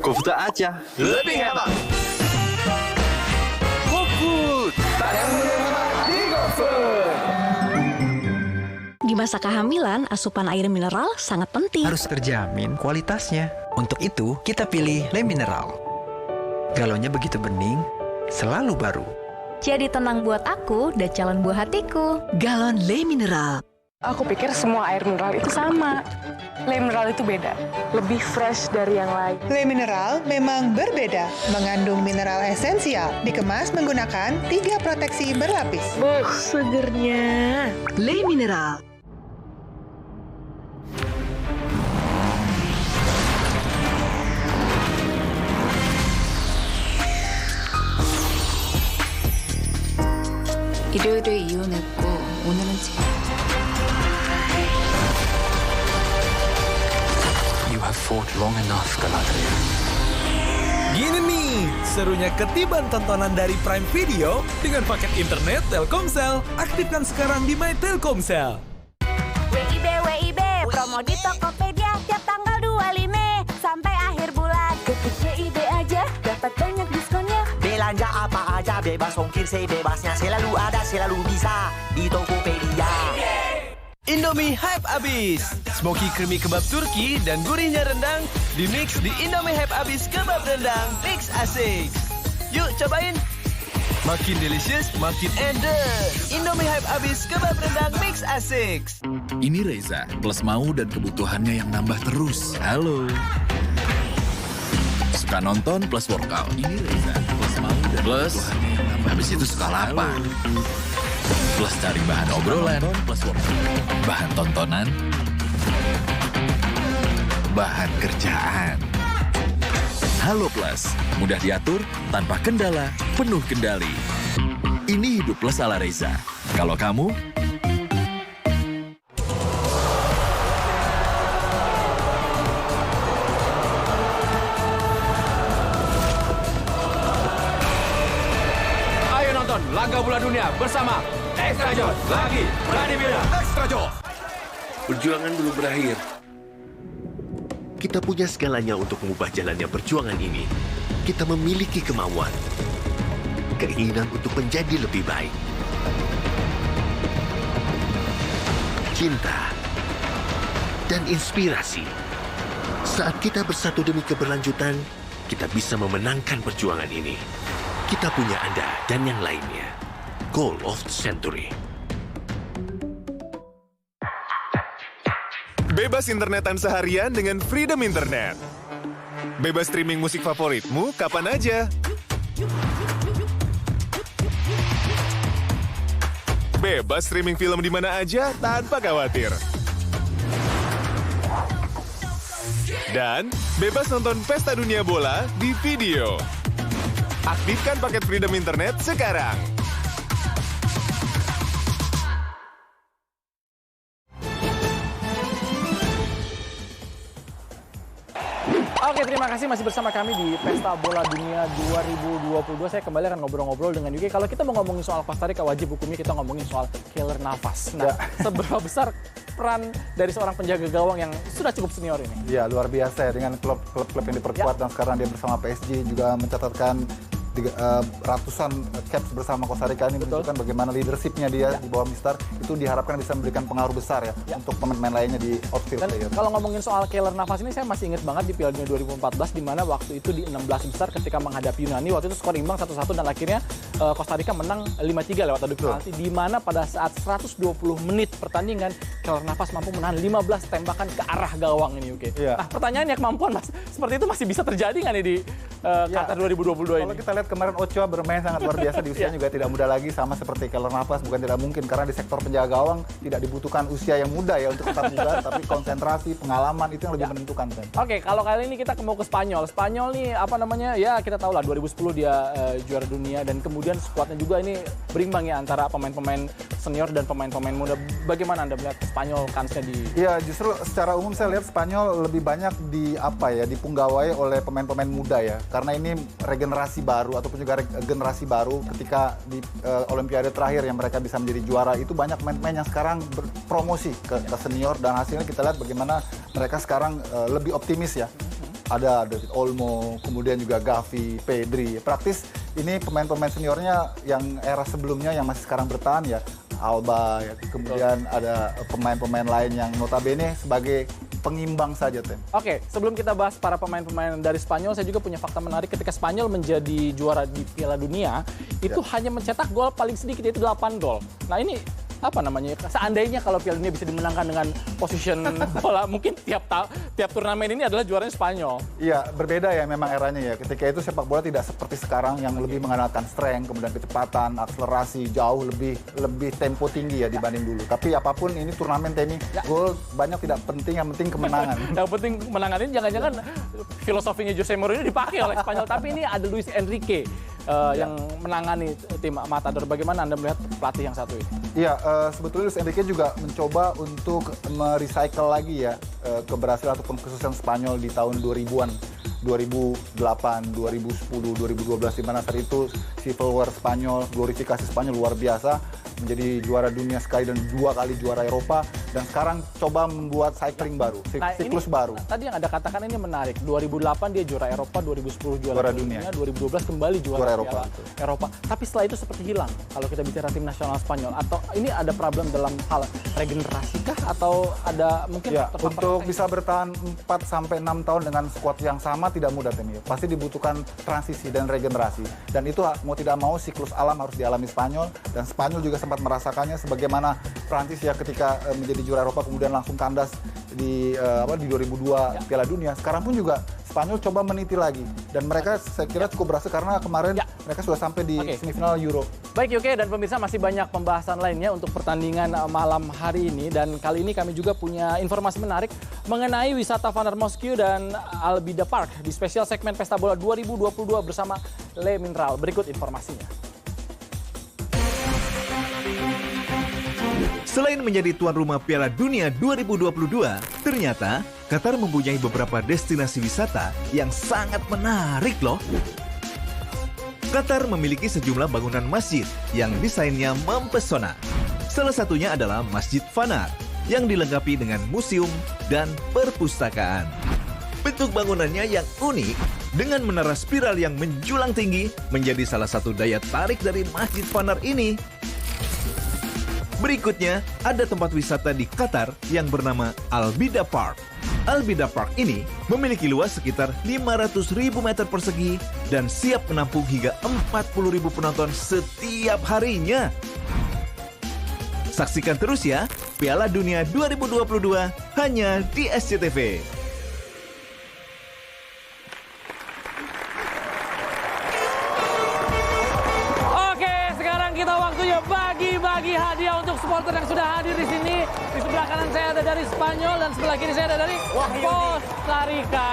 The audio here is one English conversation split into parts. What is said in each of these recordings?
Costa aja, lebih hemat. GoFood, barang hemat di GoFood. Di masa kehamilan, asupan air mineral sangat penting. Harus terjamin kualitasnya. Untuk itu, kita pilih Le Mineral. Galonnya begitu bening, selalu baru. Jadi tenang buat aku dan calon buah hatiku. Galon Le Mineral. Aku pikir semua air mineral itu sama. Le mineral itu beda, lebih fresh dari yang lain. Le Mineral memang berbeda, mengandung mineral esensial, dikemas menggunakan 3 proteksi berlapis. Segernya. Le Mineral. 일요일에 이혼했고 오늘은 You have fought long enough, Galadriel. Gini nih, serunya ketiban tontonan dari Prime Video dengan paket internet Telkomsel. Aktifkan sekarang di My Telkomsel. WIB, promo di Tokopedia tiap tanggal 25 sampai akhir bulan. Ketik WIB aja, dapat banyak diskonnya. Belanja apa aja bebas ongkir sebebasnya. Selalu ada, selalu bisa di Tokopedia. Indomie Hype Abis. Smoky creamy kebab Turki dan gurihnya rendang dimix di Indomie Hype Abis kebab rendang mix asik. Yuk cobain. Makin delicious, makin enders. Indomie Hype Abis kebab rendang mix asik. Ini Reza, plus mau dan kebutuhannya yang nambah terus. Halo. Suka nonton plus workout. Ini Reza, plus mau dan kebutuhannya yang nambah. Habis itu suka lapar. Plus cari bahan obrolan, plus workout. Bahan tontonan, bahan kerjaan. Halo Plus, mudah diatur, tanpa kendala, penuh kendali. Ini hidup plus ala Reza. Kalau kamu... Ayo nonton laga bola dunia bersama Extra Joss. Lagi berani beda. Extra Joss. Perjuangan belum berakhir. Kita punya segalanya untuk mengubah jalannya perjuangan ini. Kita memiliki kemauan, keinginan untuk menjadi lebih baik. Cinta dan inspirasi. Saat kita bersatu demi keberlanjutan, kita bisa memenangkan perjuangan ini. Kita punya Anda dan yang lainnya. Goal of the Century. Bebas internetan seharian dengan Freedom Internet. Bebas streaming musik favoritmu kapan aja. Bebas streaming film di mana aja tanpa khawatir. Dan bebas nonton pesta dunia bola di video. Aktifkan paket Freedom Internet sekarang. Oke, terima kasih masih bersama kami di Pesta Bola Dunia 2022. Saya kembali akan ngobrol-ngobrol dengan Yuki. Kalau kita mau ngomongin soal Costa Rica, wajib hukumnya kita ngomongin soal killer nafas. Nah, seberapa besar peran dari seorang penjaga gawang yang sudah cukup senior ini? Ya, luar biasa ya. Dengan klub-klub yang diperkuat dan sekarang dia bersama PSG juga mencatatkan ratusan caps bersama Costa Rica. Ini menunjukkan bagaimana leadershipnya dia di bawah Mister itu diharapkan bisa memberikan pengaruh besar ya untuk pemain-pemain lainnya di outfield. Dan kalau ngomongin soal killer nafas ini, saya masih ingat banget di Piala Dunia 2014 di mana waktu itu di 16 besar ketika menghadapi Yunani, waktu itu skor imbang 1-1 dan akhirnya Costa Rica menang 5-3 lewat adu penalti, di mana pada saat 120 menit pertandingan killer nafas mampu menahan 15 tembakan ke arah gawang ini. Nah, pertanyaannya, kemampuan seperti itu masih bisa terjadi nggak nih di Qatar 2022 ini? Kalau kita lihat kemarin Ochoa bermain sangat luar biasa, di usia juga tidak muda lagi, sama seperti keller nafas. Bukan tidak mungkin karena di sektor penjaga gawang tidak dibutuhkan usia yang muda ya untuk tetap bugar, tapi konsentrasi, pengalaman itu yang lebih menentukan. Oke, kalau kali ini kita mau ke Spanyol. Spanyol nih apa namanya? Ya kita tahu lah 2010 dia juara dunia dan kemudian skuadnya juga ini berimbang ya antara pemain-pemain senior dan pemain-pemain muda. Bagaimana Anda melihat Spanyol kansnya di? Ya justru secara umum saya lihat Spanyol lebih banyak dipunggawai oleh pemain-pemain muda ya, karena ini regenerasi baru ataupun juga generasi baru. Ketika di Olimpiade terakhir yang mereka bisa menjadi juara itu banyak pemain-pemain yang sekarang berpromosi ke senior dan hasilnya kita lihat bagaimana mereka sekarang lebih optimis ya. Ada David Olmo, kemudian juga Gavi, Pedri. Praktis ini pemain-pemain seniornya yang era sebelumnya yang masih sekarang bertahan ya. Alba, ya. Kemudian ada pemain-pemain lain yang notabene sebagai pengimbang saja, Tem. Oke, sebelum kita bahas para pemain-pemain dari Spanyol, saya juga punya fakta menarik. Ketika Spanyol menjadi juara di Piala Dunia, itu hanya mencetak gol paling sedikit, yaitu 8 gol. Nah ini apa namanya? Seandainya kalau Piala Dunia bisa dimenangkan dengan position bola, mungkin tiap turnamen ini adalah juaranya Spanyol. Iya, berbeda ya memang eranya ya. Ketika itu sepak bola tidak seperti sekarang yang lebih mengandalkan strength, kemudian kecepatan, akselerasi, jauh lebih tempo tinggi ya dibanding dulu. Tapi apapun ini turnamen Temi, gol banyak tidak penting, yang penting kemenangan. Yang penting kemenangan ini jangan-jangan filosofinya Jose Mourinho dipakai oleh Spanyol. Tapi ini ada Luis Enrique yang menangani tim Matador. Bagaimana Anda melihat pelatih yang satu ini? Iya, sebetulnya Luis Enrique juga mencoba untuk merecycle lagi ya keberhasilan ataupun kesuksesan Spanyol di tahun 2000-an. 2008, 2010, 2012 di mana saat itu Civil War Spanyol, glorifikasi Spanyol luar biasa, menjadi juara dunia sekali dan 2 kali juara Eropa, dan sekarang coba membuat cycling baru, siklus baru. Tadi yang Anda katakan ini menarik. 2008 dia juara Eropa, 2010 juara dunia, 2012 kembali juara Eropa. Tapi setelah itu seperti hilang kalau kita bicara tim nasional Spanyol. Atau ini ada problem dalam hal regenerasi kah? Atau ada mungkin ya, untuk bisa bertahan 4 sampai 6 tahun dengan skuad yang sama tidak mudah, Temi. Pasti dibutuhkan transisi dan regenerasi. Dan itu mau tidak mau siklus alam harus dialami Spanyol, dan Spanyol juga sempat merasakannya sebagaimana Prancis ya ketika menjadi juara Eropa kemudian langsung kandas di 2002 Piala Dunia. Sekarang pun juga Spanyol coba meniti lagi, dan mereka saya kira cukup berhasil karena kemarin mereka sudah sampai di semifinal Euro. Baik Yoke dan pemirsa, masih banyak pembahasan lainnya untuk pertandingan malam hari ini, dan kali ini kami juga punya informasi menarik mengenai wisata Van der Moskio dan Albida Park di spesial segmen Pesta Bola 2022 bersama Le Mineral. Berikut informasinya. Selain menjadi tuan rumah Piala Dunia 2022, ternyata Qatar mempunyai beberapa destinasi wisata yang sangat menarik loh. Qatar memiliki sejumlah bangunan masjid yang desainnya mempesona. Salah satunya adalah Masjid Fanar yang dilengkapi dengan museum dan perpustakaan. Bentuk bangunannya yang unik dengan menara spiral yang menjulang tinggi menjadi salah satu daya tarik dari Masjid Fanar ini. Berikutnya, ada tempat wisata di Qatar yang bernama Albida Park. Albida Park ini memiliki luas sekitar 500.000 meter persegi dan siap menampung hingga 40.000 penonton setiap harinya. Saksikan terus ya, Piala Dunia 2022 hanya di SCTV. Kita waktunya bagi-bagi hadiah untuk supporter yang sudah hadir di sini. Di sebelah kanan saya ada dari Spanyol dan sebelah kiri saya ada dari Costa Rica.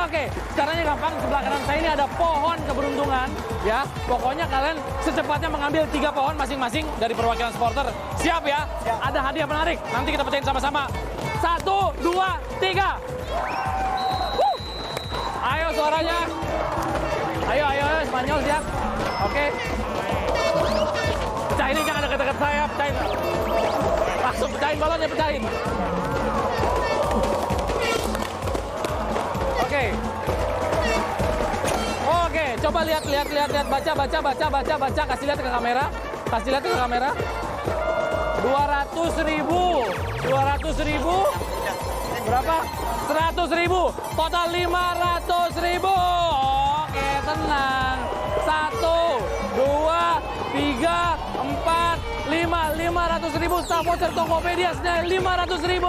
Oke, caranya gampang. Sebelah kanan saya ini ada pohon keberuntungan. Ya, pokoknya kalian secepatnya mengambil 3 pohon masing-masing dari perwakilan supporter. Siap ya? Siap. Ada hadiah menarik. Nanti kita pecahin sama-sama. 1, 2, 3. Ayo suaranya. Ayo Spanyol siap. Oke. Pecah ini, jangan dekat-dekat saya, pecahin. Langsung pecahin balonnya, pecahin. Oke, coba lihat, baca, kasih lihat ke kamera. 200.000. Berapa? 100.000. Total 500.000. Oke, tenang. 1, 2, 3, 4, 5. 500.000 staff voucher Tokopedia senilai 500.000.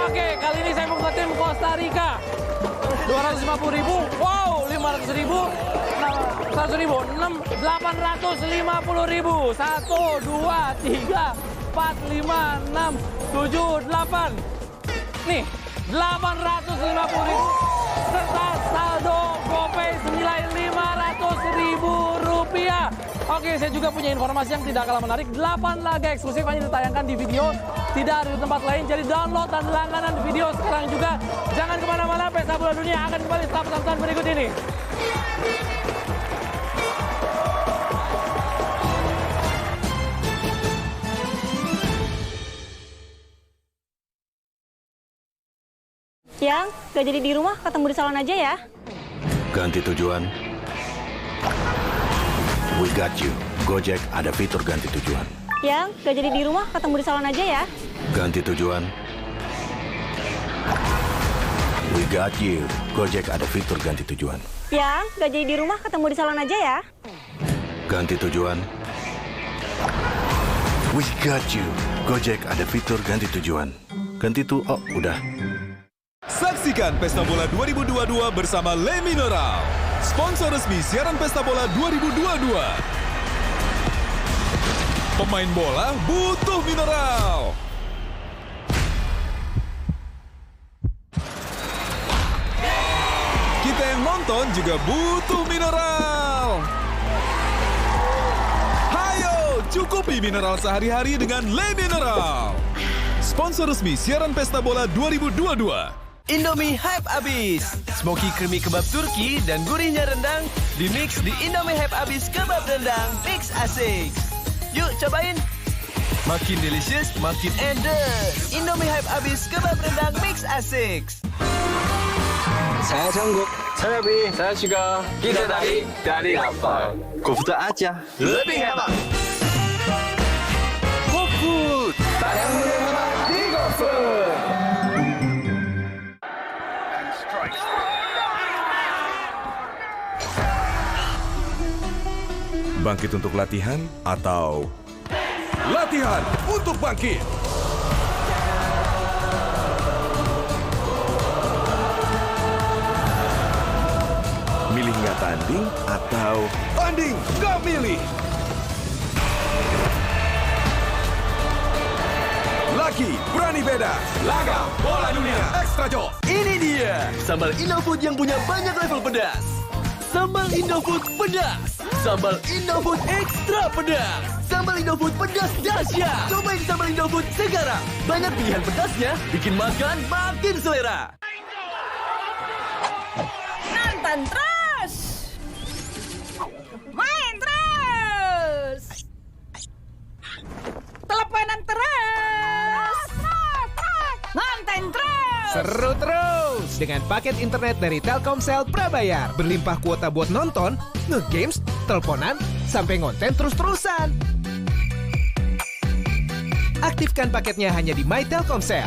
Oke, kali ini saya mau ke tim Costa Rica. 250.000. Wow, 500.000. 100.000. 850.000. 1, 2, 3, 4, 5, 6, 7, 8. Nih, 850.000. Serta saldo GoPay senilai Rp500.000. Oke, saya juga punya informasi yang tidak kalah menarik. 8 laga eksklusif hanya ditayangkan di video, tidak ada di tempat lain. Jadi download dan langganan video sekarang juga. Jangan kemana-mana, Pesta Bola Dunia akan kembali setelah pesan-pesan berikut ini. Ya, Yang gak jadi di rumah, ketemu di salon aja ya. Ganti tujuan. We got you. Gojek ada fitur ganti tujuan. Yang gak jadi di rumah, ketemu di salon aja ya. Ganti tujuan. We got you. Gojek ada fitur ganti tujuan. Yang gak jadi di rumah, ketemu di salon aja ya. Ganti tujuan. We got you. Gojek ada fitur ganti tujuan. Ganti tuh, oh udah. Saksikan Pesta Bola 2022 bersama Le Mineral. Sponsor resmi siaran Pesta Bola 2022. Pemain bola butuh mineral. Kita yang nonton juga butuh mineral. Hayo, cukupi mineral sehari-hari dengan Le Mineral. Sponsor resmi siaran Pesta Bola 2022. Indomie Hype Abis. Smoky creamy kebab Turki dan gurihnya rendang dimix di Indomie Hype Abis kebab rendang mix asik. Yuk cobain. Makin delicious, makin endes. Indomie Hype Abis kebab rendang mix asik. Saya sanggup. Saya Bi. Saya juga. Kita dari apa? Costa aja. Lebih hebat. GoFood. Tak yang lebih hebat di GoFood. Bangkit untuk latihan atau latihan untuk bangkit? Milih nggak tanding atau tanding nggak milih? Lagi berani beda. Laga Bola Dunia Extra Joss. Ini dia sambal Indofood yang punya banyak level pedas. Sambal Indofood pedas. Sambal Indofood ekstra pedas. Sambal Indofood pedas dahsyat. Cobain sambal Indofood sekarang. Banyak pilihan pedasnya, bikin makan makin selera. Nonton terus. Main terus. Teleponan terus. Nonton terus. Seru terus dengan paket internet dari Telkomsel prabayar. Berlimpah kuota buat nonton, nge-games, teleponan, sampai ngonten terus-terusan. Aktifkan paketnya hanya di My Telkomsel.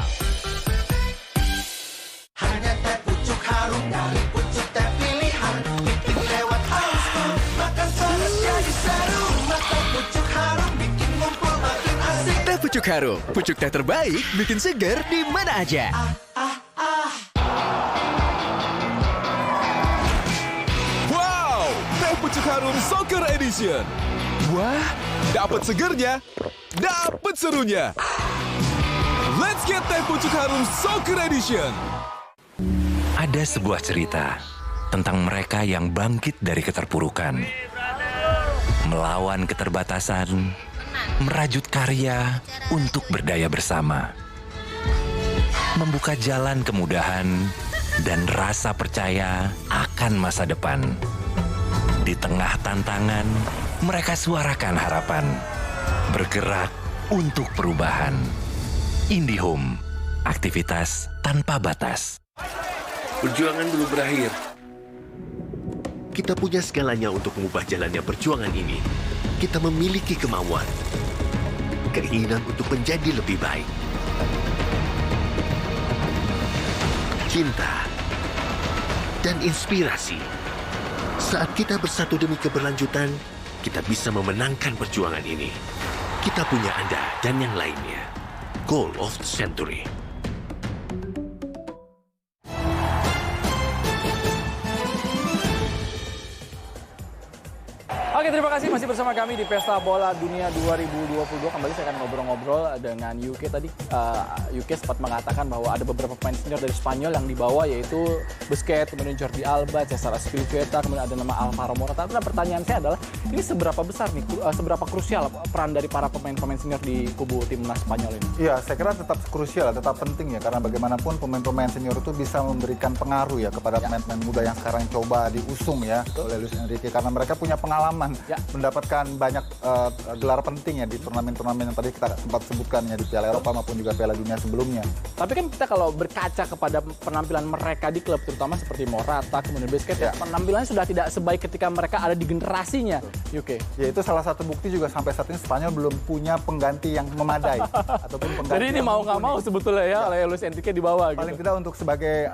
Hanya teh pucuk harum dari pucuk teh pilihan. Bikin lewat hausku, makan terus jadi seru. Makan pucuk harum bikin ngumpul makin asik. Teh pucuk harum, pucuk teh terbaik, bikin seger di mana aja. Wow, Teh Pucuk Harum Soccer Edition. Wah, dapat segernya, dapat serunya. Let's get Teh Pucuk Harum Soccer Edition. Ada sebuah cerita tentang mereka yang bangkit dari keterpurukan, melawan keterbatasan, merajut karya untuk berdaya bersama, membuka jalan kemudahan dan rasa percaya akan masa depan. Di tengah tantangan, mereka suarakan harapan, bergerak untuk perubahan. IndiHome, aktivitas tanpa batas. Perjuangan belum berakhir. Kita punya segalanya untuk mengubah jalannya perjuangan ini. Kita memiliki kemauan, keinginan untuk menjadi lebih baik. Cinta dan inspirasi. Saat kita bersatu demi keberlanjutan, kita bisa memenangkan perjuangan ini. Kita punya Anda dan yang lainnya. Goal of the Century. Oke, terima kasih masih bersama kami di Pesta Bola Dunia 2022. Kembali saya akan ngobrol-ngobrol dengan UK tadi. UK sempat mengatakan bahwa ada beberapa pemain senior dari Spanyol yang dibawa, yaitu Busquets, kemudian Jordi Alba, Cesar Azpilicueta, kemudian ada nama Alvaro Morata. Nah, pertanyaan saya adalah, ini seberapa besar nih, seberapa krusial peran dari para pemain-pemain senior di kubu timnas Spanyol ini? Iya, saya kira tetap krusial, tetap penting ya, karena bagaimanapun pemain-pemain senior itu bisa memberikan pengaruh ya kepada pemain-pemain muda yang sekarang coba diusung ya oleh Luis Enrique, karena mereka punya pengalaman akan mendapatkan banyak gelar penting ya di turnamen-turnamen yang tadi kita sempat sebutkan ya di Piala Eropa maupun juga Piala Dunia sebelumnya. Tapi kan kita kalau berkaca kepada penampilan mereka di klub terutama seperti Morata kemudian Busquets penampilannya sudah tidak sebaik ketika mereka ada di generasinya UK. Ya itu salah satu bukti juga sampai saat ini Spanyol belum punya pengganti yang memadai ataupun pengganti. Jadi ini mau nggak mau sebetulnya ya oleh Luis Enrique di bawah. Paling gitu. tidak untuk sebagai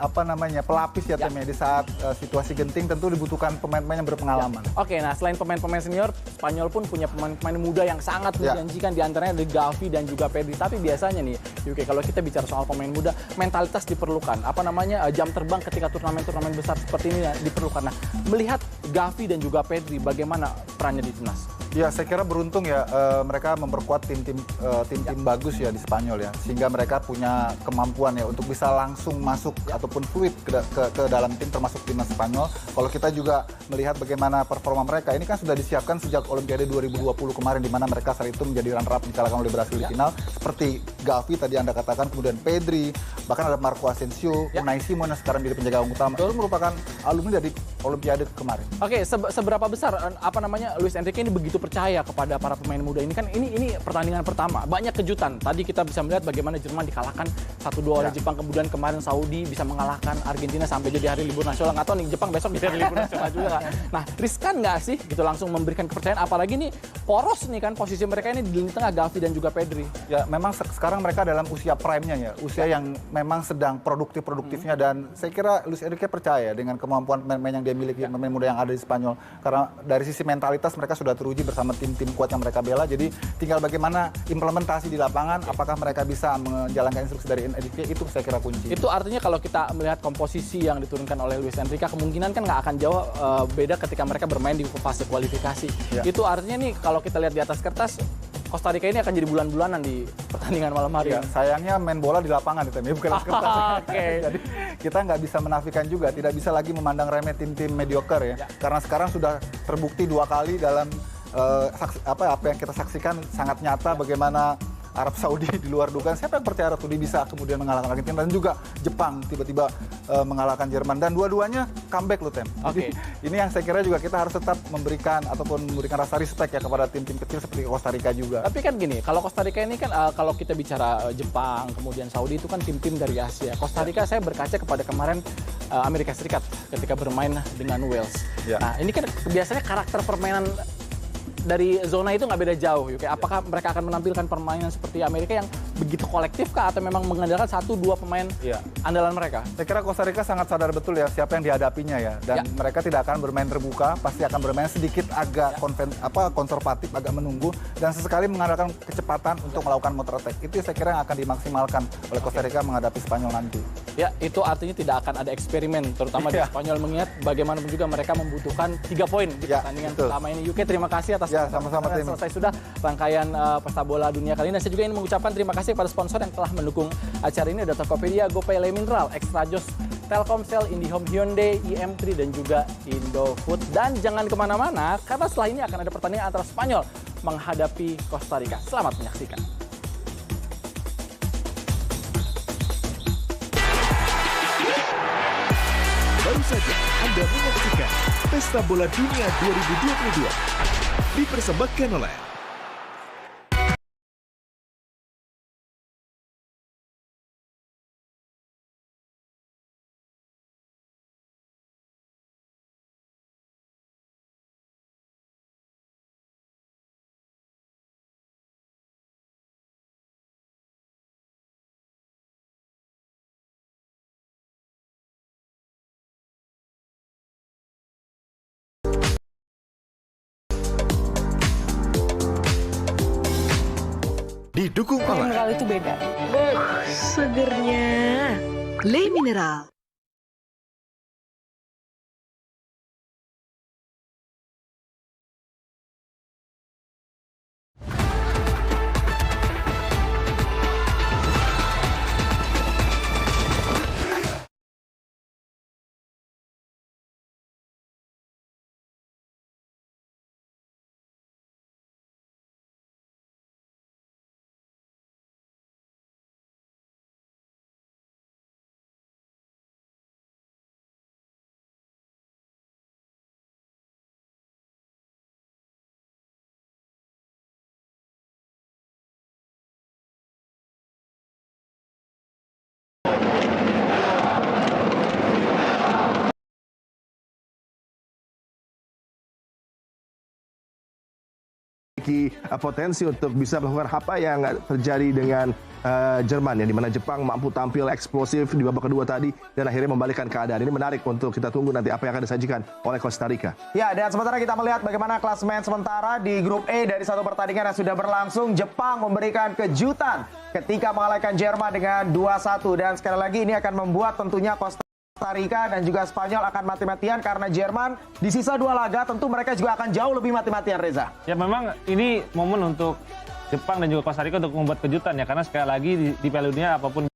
pelapis ya Tem ya di saat situasi genting tentu dibutuhkan pemain-pemain yang berpengalaman. Oke, nah selain pemain-pemain senior, Spanyol pun punya pemain-pemain muda yang sangat menjanjikan di antaranya ada Gavi dan juga Pedri. Tapi biasanya nih UK kalau kita bicara soal pemain muda, mentalitas diperlukan. Jam terbang ketika turnamen-turnamen besar seperti ini diperlukan. Nah, melihat Gavi dan juga Pedri bagaimana perannya di timnas? Ya, saya kira beruntung ya mereka memperkuat tim-tim bagus ya di Spanyol ya, sehingga mereka punya kemampuan ya untuk bisa langsung masuk ataupun fluid ke dalam tim termasuk timnas Spanyol. Kalau kita juga melihat bagaimana performa mereka, ini kan sudah disiapkan sejak Olimpiade 2020 kemarin di mana mereka saat itu menjadi runner up dikalahkan oleh Brasil di final. Seperti Gavi tadi Anda katakan, kemudian Pedri, bahkan ada Marco Asensio, Unai Simon yang sekarang menjadi penjaga utama. Itu merupakan alumni dari Olimpiade kemarin. Oke, seberapa besar Luis Enrique ini begitu percaya kepada para pemain muda ini? Kan ini pertandingan pertama, banyak kejutan. Tadi kita bisa melihat bagaimana Jerman dikalahkan 1-2 oleh Jepang, kemudian kemarin Saudi bisa mengalahkan Argentina sampai jadi hari libur nasional. Nggak tahu nih Jepang besok jadi hari libur nasional juga kan. Nah, riskan nggak sih gitu langsung memberikan kepercayaan? Apalagi nih poros nih kan posisi mereka ini di tengah Gavi dan juga Pedri. Ya, memang sekarang mereka dalam usia prime-nya ya, usia yang memang sedang produktifnya dan saya kira Luis Enrique percaya dengan kemampuan pemain yang dia miliki, pemain muda yang ada di Spanyol. Karena dari sisi mentalitas mereka sudah teruji bersama tim-tim kuat yang mereka bela. Jadi tinggal bagaimana implementasi di lapangan, apakah mereka bisa menjalankan instruksi dari Enrique, itu saya kira kunci. Itu artinya kalau kita melihat komposisi yang diturunkan oleh Luis Enrique, kemungkinan kan nggak akan jauh beda ketika mereka bermain di fase kualifikasi. Itu artinya nih kalau kita lihat di atas kertas, Costa Rica ini akan jadi bulan-bulanan di pertandingan malam hari. Ya, sayangnya main bola di lapangan itu, bukan di kertas. Jadi kita nggak bisa menafikan juga, tidak bisa lagi memandang remeh tim-tim mediocre ya. Karena sekarang sudah terbukti 2 kali dalam apa yang kita saksikan sangat nyata bagaimana Arab Saudi di luar dugaan. Siapa yang percaya Arab Saudi bisa kemudian mengalahkan Argentina, dan juga Jepang tiba-tiba mengalahkan Jerman, dan dua-duanya comeback loh Tem. Jadi ini yang saya kira juga kita harus tetap memberikan rasa respect ya kepada tim-tim kecil seperti Costa Rica juga. Tapi kan gini, kalau Costa Rica ini kan kalau kita bicara Jepang kemudian Saudi itu kan tim-tim dari Asia. Costa Rica saya berkaca kepada kemarin Amerika Serikat ketika bermain dengan Wales. Nah ini kan biasanya karakter permainan dari zona itu nggak beda jauh. Apakah mereka akan menampilkan permainan seperti Amerika yang begitu kolektif kah atau memang mengandalkan 1-2 pemain andalan mereka? Saya kira Costa Rica sangat sadar betul ya siapa yang dihadapinya ya, dan mereka tidak akan bermain terbuka, pasti akan bermain sedikit agak konservatif, agak menunggu, dan sesekali mengandalkan kecepatan untuk melakukan counter attack. Itu saya kira yang akan dimaksimalkan oleh Costa Rica menghadapi Spanyol nanti. Ya, itu artinya tidak akan ada eksperimen, terutama di Spanyol, mengingat bagaimanapun juga mereka membutuhkan 3 poin di pertandingan pertama ini. UK, terima kasih atas sama-sama tim. Selesai sudah rangkaian pesta bola dunia kali ini. Dan saya juga ingin mengucapkan terima kasih kepada sponsor yang telah mendukung acara ini. Ada Tokopedia, GoPay, Le Mineral, Extra Jos, Telkomsel, IndiHome, Hyundai, IM3, dan juga Indofood. Dan jangan kemana-mana, karena setelah ini akan ada pertandingan antara Spanyol menghadapi Costa Rica. Selamat menyaksikan. Baru saja Anda menyaksikan Pesta Bola Dunia 2022 dipersembahkan oleh didukung oleh Mineral itu beda. Segernya. Le Mineral. memiliki potensi untuk bisa melakukan apa yang terjadi dengan Jerman, yang dimana Jepang mampu tampil eksplosif di babak kedua tadi dan akhirnya membalikkan keadaan. Ini menarik untuk kita tunggu nanti apa yang akan disajikan oleh Costa Rica. Ya, dan sementara kita melihat bagaimana klasemen sementara di grup E dari satu pertandingan yang sudah berlangsung. Jepang memberikan kejutan ketika mengalahkan Jerman dengan 2-1, dan sekali lagi ini akan membuat tentunya Costa Rica dan juga Spanyol akan mati-matian karena Jerman di sisa 2 laga tentu mereka juga akan jauh lebih mati-matian, Reza. Ya, memang ini momen untuk Jepang dan juga Costa Rica untuk membuat kejutan ya, karena sekali lagi di Piala Dunia apapun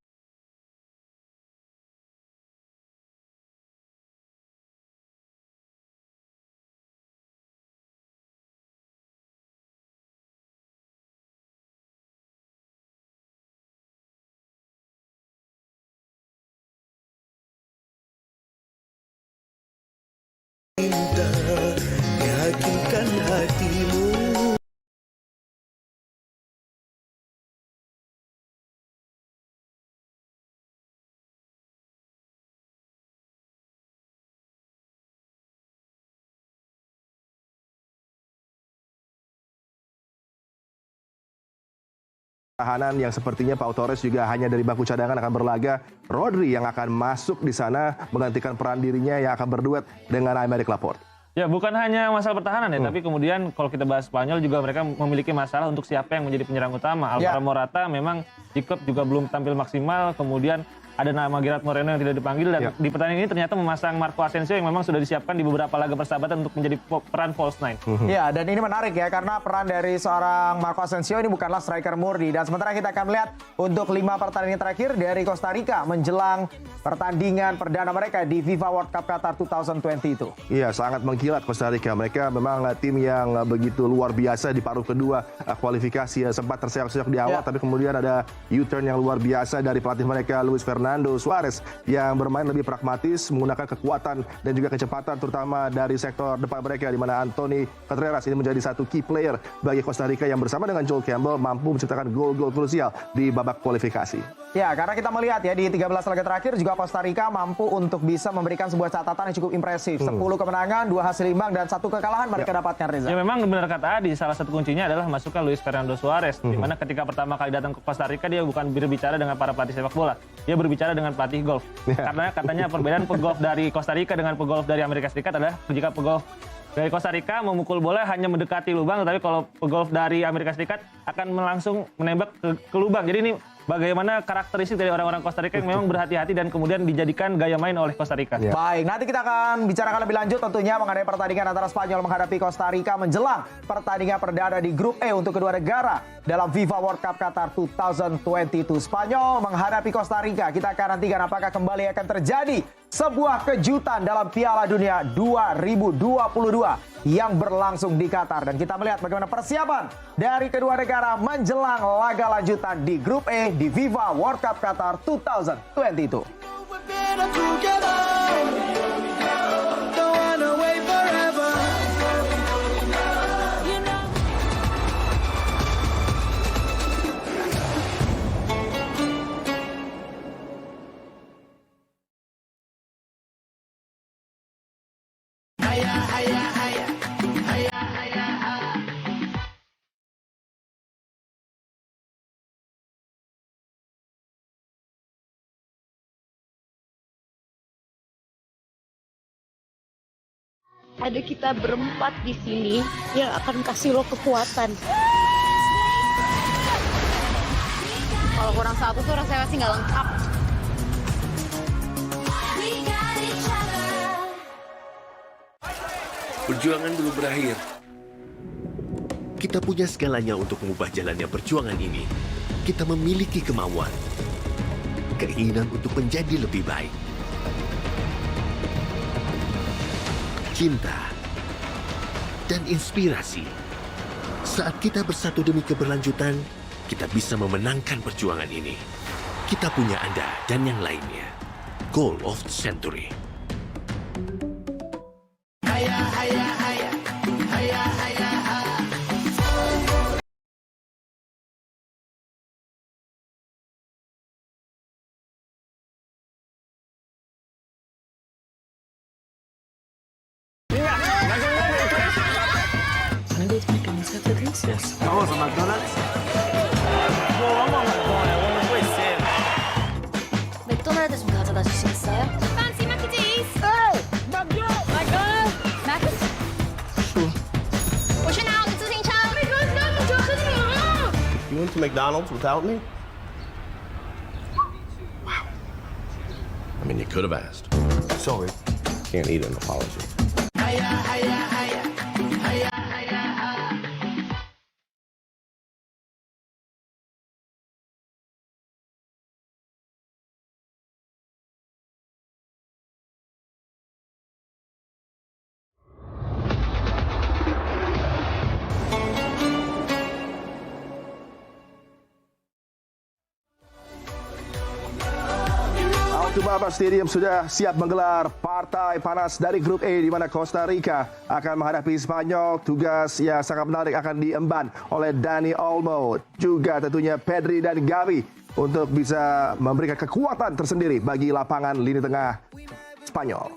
yakinkan hatimu. Tahanan yang sepertinya Pau Torres juga hanya dari bangku cadangan akan berlaga. Rodri yang akan masuk di sana menggantikan peran dirinya yang akan berduet dengan Aymeric Laporte. ya bukan hanya masalah pertahanan ya, tapi kemudian kalau kita bahas Spanyol juga mereka memiliki masalah untuk siapa yang menjadi penyerang utama. Alvaro Morata memang Jacob juga belum tampil maksimal, kemudian ada nama Gerard Moreno yang tidak dipanggil, dan di pertandingan ini ternyata memasang Marco Asensio yang memang sudah disiapkan di beberapa laga persahabatan untuk menjadi peran false nine. Ya, dan ini menarik ya karena peran dari seorang Marco Asensio ini bukanlah striker murni. Dan sementara kita akan melihat untuk 5 pertandingan terakhir dari Costa Rica menjelang pertandingan perdana mereka di FIFA World Cup Qatar 2020 itu. Iya, sangat mengkilat Costa Rica. Mereka memang tim yang begitu luar biasa di paruh kedua kualifikasi. Sempat terseok-seok di awal, tapi kemudian ada U-turn yang luar biasa dari pelatih mereka, Luis Fernando Suarez, yang bermain lebih pragmatis, menggunakan kekuatan dan juga kecepatan terutama dari sektor depan mereka, di mana Anthony Contreras ini menjadi satu key player bagi Costa Rica yang bersama dengan Joel Campbell mampu menciptakan gol-gol krusial di babak kualifikasi. Ya, karena kita melihat ya di 13 laga terakhir juga Costa Rica mampu untuk bisa memberikan sebuah catatan yang cukup impresif. 10 kemenangan, 2 hasil imbang, dan 1 kekalahan mereka dapatkan, Reza. Ya memang benar kata Adi, salah satu kuncinya adalah masukkan Luis Fernando Suarez, di mana ketika pertama kali datang ke Costa Rica dia bukan berbicara dengan para pelatih sepak bola, dia berbicara dengan pelatih golf. Karena katanya perbedaan pegolf dari Costa Rica dengan pegolf dari Amerika Serikat adalah jika pegolf dari Costa Rica memukul bola hanya mendekati lubang, tetapi kalau pegolf dari Amerika Serikat akan langsung menembak ke lubang. Jadi ini bagaimana karakteristik dari orang-orang Costa Rica yang memang berhati-hati dan kemudian dijadikan gaya main oleh Costa Rica. Baik, nanti kita akan bicarakan lebih lanjut tentunya mengenai pertandingan antara Spanyol menghadapi Costa Rica menjelang pertandingan perdana di grup E untuk kedua negara dalam FIFA World Cup Qatar 2022. Spanyol menghadapi Costa Rica. Kita akan nantikan apakah kembali akan terjadi sebuah kejutan dalam Piala Dunia 2022 yang berlangsung di Qatar. Dan kita melihat bagaimana persiapan dari kedua negara menjelang laga lanjutan di grup E di FIFA World Cup Qatar 2022. Ada kita berempat di sini yang akan kasih lo kekuatan. Kalau kurang satu tuh rasanya pasti nggak lengkap. Perjuangan belum berakhir. Kita punya segalanya untuk mengubah jalannya perjuangan ini. Kita memiliki kemauan, keinginan untuk menjadi lebih baik. Cinta dan inspirasi. Saat kita bersatu demi keberlanjutan, kita bisa memenangkan perjuangan ini. Kita punya Anda dan yang lainnya. Goal of the Century. Maybe it's making me separate. McDonald's? Yes. Vamos a McDonald's. 맥도날드에서 가져다 주시겠어요? Fancy mac and cheese. Hey, McDonald's. McDonald's. Mac? Sure. 我去拿我的自行车。 You went to McDonald's without me? Wow. I mean, you could have asked. Sorry. Can't eat an apology. Altubaba Stadium sudah siap menggelar partai panas dari grup A di mana Costa Rica akan menghadapi Spanyol. Tugas yang sangat menarik akan diemban oleh Dani Olmo, juga tentunya Pedri dan Gavi untuk bisa memberikan kekuatan tersendiri bagi lapangan lini tengah Spanyol.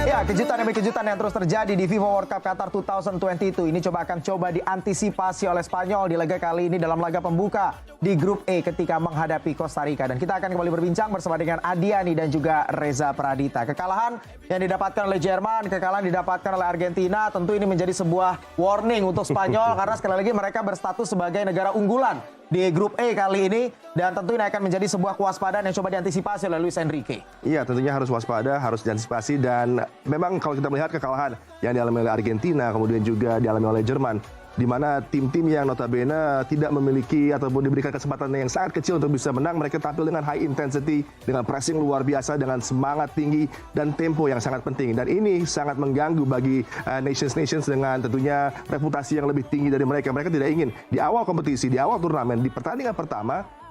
Ya, kejutan demi kejutan yang terus terjadi di FIFA World Cup Qatar 2022 ini akan diantisipasi oleh Spanyol di laga kali ini dalam laga pembuka di grup E ketika menghadapi Costa Rica. Dan kita akan kembali berbincang bersama dengan Adiani dan juga Reza Pradita. Kekalahan yang didapatkan oleh Jerman, kekalahan didapatkan oleh Argentina, tentu ini menjadi sebuah warning untuk Spanyol karena sekali lagi mereka berstatus sebagai negara unggulan di grup E kali ini, dan tentu ini akan menjadi sebuah kewaspadaan yang coba diantisipasi oleh Luis Enrique. Iya, tentunya harus waspada, harus diantisipasi, dan memang kalau kita melihat kekalahan yang dialami oleh Argentina, kemudian juga dialami oleh Jerman, di mana tim-tim yang notabene tidak memiliki ataupun diberikan kesempatan yang sangat kecil untuk bisa menang, mereka tampil dengan high intensity, dengan pressing luar biasa, dengan semangat tinggi dan tempo yang sangat penting. Dan ini sangat mengganggu bagi nations dengan tentunya reputasi yang lebih tinggi dari mereka. Mereka tidak ingin di awal kompetisi, di awal turnamen, di pertandingan pertama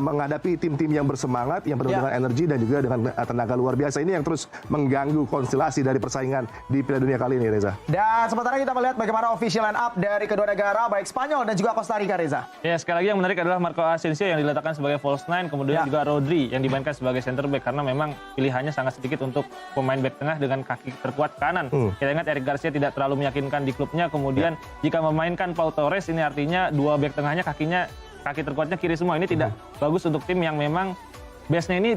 menghadapi tim-tim yang bersemangat, yang penuh dengan energi dan juga dengan tenaga luar biasa. Ini yang terus mengganggu konstelasi dari persaingan di Piala Dunia kali ini, Reza. Dan sementara kita melihat bagaimana official line up dari kedua negara, baik Spanyol dan juga Costa Rica, Reza. Ya, sekali lagi yang menarik adalah Marco Asensio yang diletakkan sebagai false nine, kemudian juga Rodri yang dimainkan sebagai center back karena memang pilihannya sangat sedikit untuk pemain back tengah dengan kaki terkuat kanan. Kita ingat Eric Garcia tidak terlalu meyakinkan di klubnya, kemudian jika memainkan Pau Torres ini artinya dua back tengahnya kaki terkuatnya kiri semua. Ini tidak bagus untuk tim yang memang base-nya ini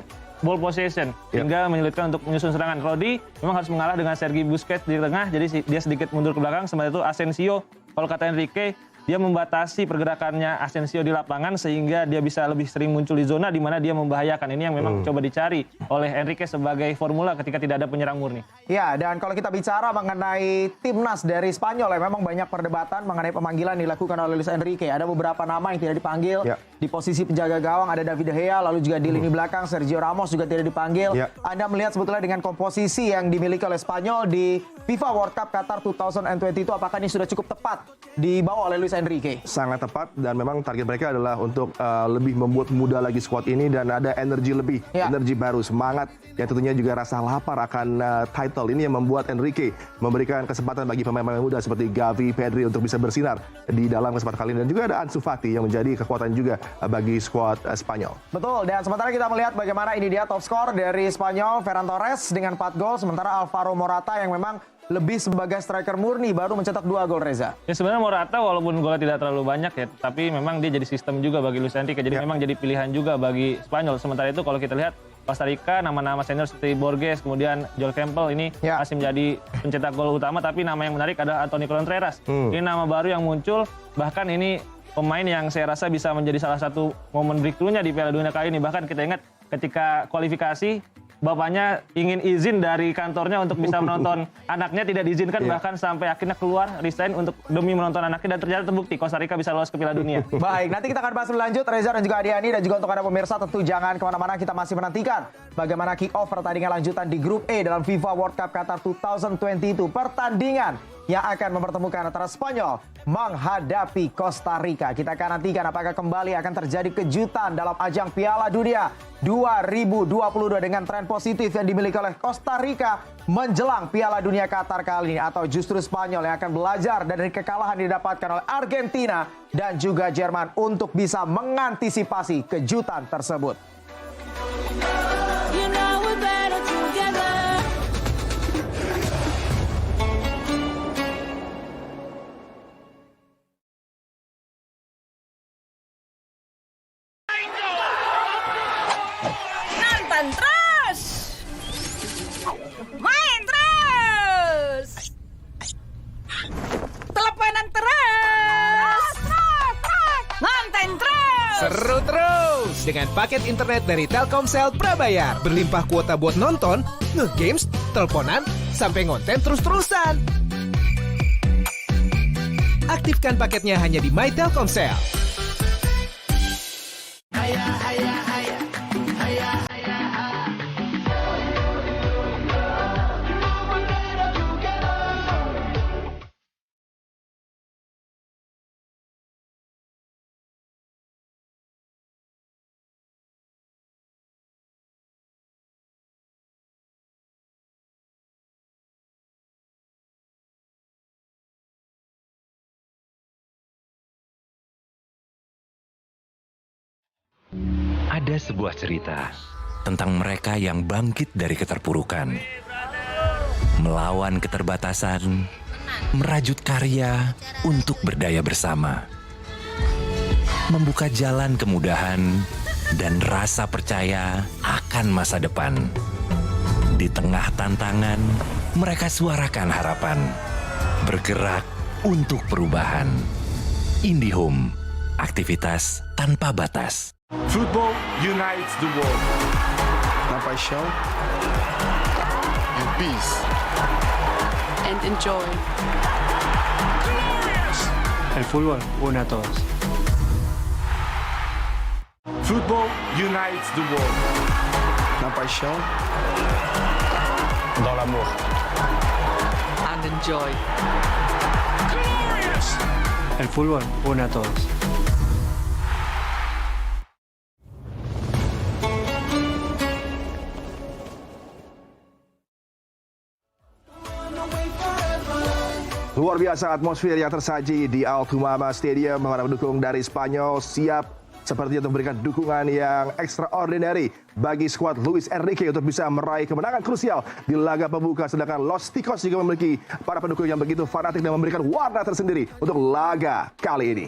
ball possession, hingga menyulitkan untuk menyusun serangan. Rodri memang harus mengalah dengan Sergi Busquets di tengah, jadi dia sedikit mundur ke belakang. Sementara itu Asensio, kalau kata Enrique, dia membatasi pergerakannya Asensio di lapangan sehingga dia bisa lebih sering muncul di zona di mana dia membahayakan. Ini yang memang coba dicari oleh Enrique sebagai formula ketika tidak ada penyerang murni. Ya, dan kalau kita bicara mengenai timnas dari Spanyol, ya memang banyak perdebatan mengenai pemanggilan dilakukan oleh Luis Enrique. Ada beberapa nama yang tidak dipanggil. Di posisi penjaga gawang ada David De Gea, lalu juga di lini belakang Sergio Ramos juga tidak dipanggil. Anda melihat sebetulnya dengan komposisi yang dimiliki oleh Spanyol di FIFA World Cup Qatar 2022, apakah ini sudah cukup tepat dibawa oleh Luis Enrique? Sangat tepat, dan memang target mereka adalah untuk lebih membuat muda lagi squad ini dan ada energi lebih, energi baru, semangat, yang tentunya juga rasa lapar akan title. Ini yang membuat Enrique memberikan kesempatan bagi pemain-pemain muda seperti Gavi, Pedri untuk bisa bersinar di dalam kesempatan kali ini. Dan juga ada Ansu Fati yang menjadi kekuatan juga bagi squad Spanyol. Betul, dan sementara kita melihat bagaimana ini dia top skor dari Spanyol, Ferran Torres dengan 4 gol, sementara Alvaro Morata yang memang lebih sebagai striker murni baru mencetak 2 gol, Reza. Ya sebenarnya Morata walaupun golnya tidak terlalu banyak ya, tapi memang dia jadi sistem juga bagi Luis Enrique. Jadi memang jadi pilihan juga bagi Spanyol. Sementara itu kalau kita lihat Costa Rica, nama-nama senior seperti Borges, kemudian Joel Campbell ini masih menjadi pencetak gol utama, tapi nama yang menarik adalah Antonio Contreras. Ini nama baru yang muncul, bahkan ini pemain yang saya rasa bisa menjadi salah satu momen breakthrough-nya di Piala Dunia kali ini. Bahkan kita ingat ketika kualifikasi, bapaknya ingin izin dari kantornya untuk bisa menonton anaknya, tidak diizinkan, bahkan sampai akhirnya keluar resign untuk demi menonton anaknya, dan ternyata terbukti Costa Rica bisa lolos ke Piala Dunia. Baik, nanti kita akan bahas lebih lanjut, Reza dan juga Adiani, dan juga untuk Anda pemirsa tentu jangan kemana-mana, kita masih menantikan bagaimana kick off pertandingan lanjutan di grup E dalam FIFA World Cup Qatar 2022. Pertandingan yang akan mempertemukan antara Spanyol menghadapi Costa Rica. Kita akan nantikan apakah kembali akan terjadi kejutan dalam ajang Piala Dunia 2022 dengan tren positif yang dimiliki oleh Costa Rica menjelang Piala Dunia Qatar kali ini, atau justru Spanyol yang akan belajar dari kekalahan yang didapatkan oleh Argentina dan juga Jerman untuk bisa mengantisipasi kejutan tersebut. Jalan terus. Main terus. Teleponan terus. Ngonten terus. Seru terus dengan paket internet dari Telkomsel prabayar. Berlimpah kuota buat nonton, nge-games, teleponan, sampai ngonten terus-terusan. Aktifkan paketnya hanya di My Telkomsel. Ada sebuah cerita tentang mereka yang bangkit dari keterpurukan, melawan keterbatasan, merajut karya untuk berdaya bersama, membuka jalan kemudahan dan rasa percaya akan masa depan. Di tengah tantangan, mereka suarakan harapan, bergerak untuk perubahan. IndiHome, aktivitas tanpa batas. Football unites the world. Na paixão e peace. And enjoy. El fútbol une a todos. Football unites the world. Na paixão. Dans l'amour. And enjoy. El fútbol une a todos. Luar biasa atmosfer yang tersaji di Altumama Stadium. Para pendukung dari Spanyol siap seperti untuk memberikan dukungan yang extraordinary bagi skuad Luis Enrique untuk bisa meraih kemenangan krusial di laga pembuka. Sedangkan Los Ticos juga memiliki para pendukung yang begitu fanatik dan memberikan warna tersendiri untuk laga kali ini.